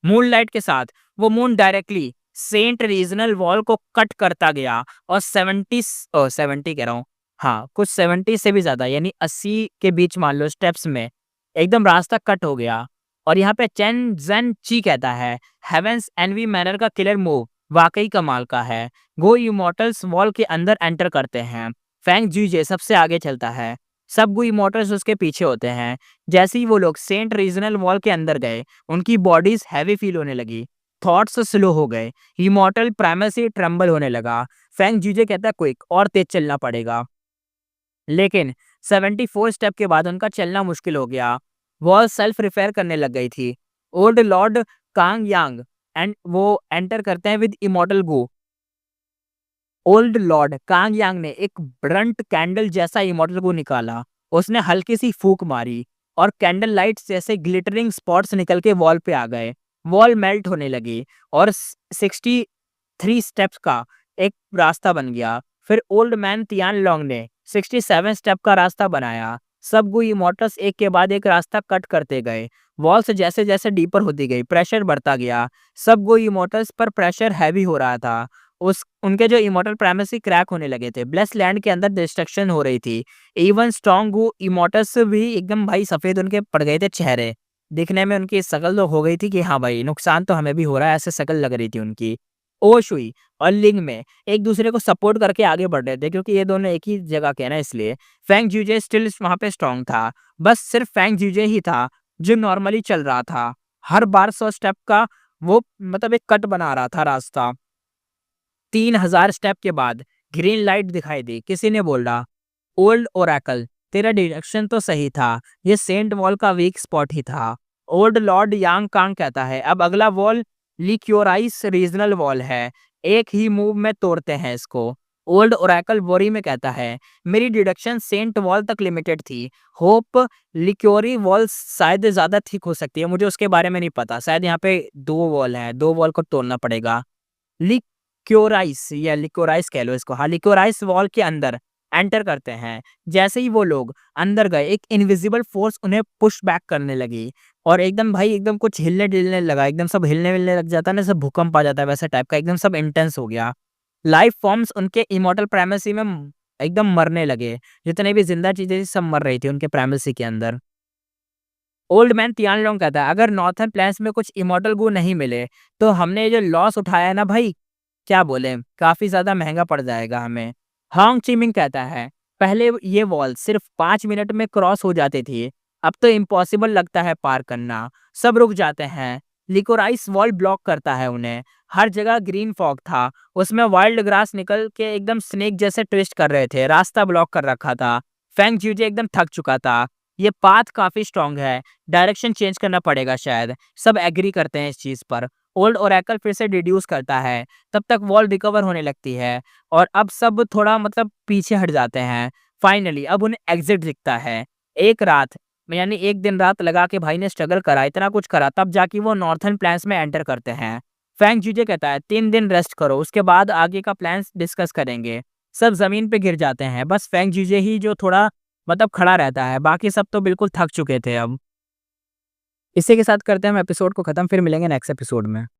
मूनलाइट के साथ वो moon directly sent regional wall को कट करता गया और 70 कह रहा हूँ, हाँ कुछ 70 से भी ज्यादा यानी 80 के बीच मान लो स्टेप्स में एकदम रास्ता कट हो गया। और यहाँ पे चेन जेन ची कहता है हेवेंस एनवी मैनर का किलर मूव वाकई कमाल का है। गो इमोर्टल्स वॉल के अंदर एंटर करते हैं। फैंग जीजे सबसे आगे चलता है। सब गो इमोर्टल्स उसके पीछे होते हैं। जैसे ही वो लोग सेंट रीजनल वॉल के अंदर गए उनकी बॉडीज हैवी फील होने लगी। थॉट्स स्लो हो गए। इमोर्टल प्राइमेसी ट्रम्बल होने लगा। फैंग जीजे कहता है क्विक और तेज चलना पड़ेगा। लेकिन 74 स्टेप के बाद उनका चलना मुश्किल हो गया। वॉल सेल्फ रिपेयर करने लग गई थी। Old lord Kang Yang and वो एंटर करते हैं with immortal gu. Old lord Kang Yang ने एक ब्रंट कैंडल जैसा इमोर्टल गो निकाला। उसने हल्की सी फूंक मारी और कैंडल लाइट्स जैसे ग्लिटरिंग स्पॉट्स निकल के वॉल पे आ गए। वॉल मेल्ट होने लगी और 63 स्टेप्स का एक रास्ता बन गया। फिर ओल्ड मैन तियान लोंग ने 67 स्टेप का रास्ता बनाया। सब गु इमोर्टल्स एक के बाद एक रास्ता कट करते गए। वॉल से जैसे जैसे डीपर होती गई प्रेशर बढ़ता गया। सब गु इमोर्टल्स पर प्रेशर हैवी हो रहा था। उस उनके जो इमोर्टल प्राइमेसी क्रैक होने लगे थे। ब्लेस लैंड के अंदर डिस्ट्रक्शन हो रही थी। इवन स्ट्रॉन्ग गु इमोर्टल्स भी एकदम भाई सफेद उनके पड़ गए थे चेहरे। दिखने में उनकी शक्ल तो हो गई थी कि हाँ भाई नुकसान तो हमें भी हो रहा है ऐसे शक्ल लग रही थी उनकी। ओशुई और लिंग में एक दूसरे को सपोर्ट करके आगे बढ़ रहे थे क्योंकि ये दोनों एक ही जगह के हैं ना इसलिए। फैंग ज्यूजे स्टिल वहां पे स्ट्रांग था। बस सिर्फ फैंग ज्यूजे ही था जो नॉर्मली चल रहा था। हर बार 100 स्टेप का वो मतलब एक कट बना रहा था रास्ता। 3000 स्टेप के बाद ग्रीन लाइट दिखाई दी। किसी ने बोला ओल्ड ओरेकल तेरा डिरेक्शन तो सही था, ये सेंट वॉल का वीक स्पॉट ही था। ओल्ड लॉर्ड यांग कांग कहता है अब अगला वॉल लिक्योराइस रीजनल वॉल है। एक ही मूव में तोड़ते हैं इसको। ओल्ड ओरेकल वोरी में कहता है मेरी डिडक्शन सेंट वॉल तक लिमिटेड थी। होप लिक्योरी वॉल शायद ज्यादा ठीक हो सकती है। मुझे उसके बारे में नहीं पता। शायद यहाँ पे 2 वॉल है, 2 वॉल को तोड़ना पड़ेगा। लिक्योराइस या लिक्योराइस कह लो इसको, हाँ लिक्योराइस वॉल के अंदर एंटर करते हैं। जैसे ही वो लोग अंदर गए एक इनविजिबल फोर्स उन्हें पुश बैक करने लगी और एकदम भाई एकदम कुछ हिलने डिलने लगा। एकदम सब हिलने विलने लग जाता है ना, सब भूकंप आ जाता है वैसा टाइप का। एकदम सब इंटेंस हो गया। लाइफ फॉर्म्स उनके इमोर्टल प्राइमेसी में एकदम मरने लगे। जितने भी जिंदा चीजें थी सब मर रही थी उनके प्राइमेसी के अंदर। ओल्ड मैन तियानलोंग कहता है अगर नॉर्थर्न प्लेन्स में कुछ इमोर्टल गू नहीं मिले तो हमने ये जो लॉस उठाया है ना भाई, क्या बोले, काफी ज्यादा महंगा पड़ जाएगा हमें। हांग चिमिंग कहता है पहले ये वॉल सिर्फ 5 मिनट में क्रॉस हो जाती थी, अब तो इम्पॉसिबल लगता है पार करना। सब रुक जाते हैं। लिकोराइस वॉल ब्लॉक करता है उन्हें। हर जगह ग्रीन फॉग था। उसमें वाइल्ड ग्रास निकल के एकदम स्नेक जैसे ट्विस्ट कर रहे थे। रास्ता ब्लॉक कर रखा था। फैंग ज्यूजे एकदम थक चुका था। ये पाथ काफी स्ट्रांग है, डायरेक्शन चेंज करना पड़ेगा शायद। सब एग्री करते हैं इस चीज पर। ओल्ड ओरेकल फिर से डिड्यूस करता है। तब तक वॉल रिकवर होने लगती है और अब सब थोड़ा मतलब पीछे हट जाते हैं। फाइनली अब उन्हें एग्जिट दिखता है। एक रात यानी एक दिन रात लगा के भाई ने स्ट्रगल करा, इतना कुछ करा, तब जाके वो नॉर्थर्न प्लान्स में एंटर करते हैं। फैंग जीजे कहता है 3 दिन रेस्ट करो, उसके बाद आगे का प्लान्स डिस्कस करेंगे। सब जमीन पे गिर जाते हैं। बस फैंग जीजे ही जो थोड़ा मतलब खड़ा रहता है, बाकी सब तो बिल्कुल थक चुके थे अब। इसी के साथ करते हैं हम एपिसोड को खत्म, फिर मिलेंगे नेक्स्ट एपिसोड में।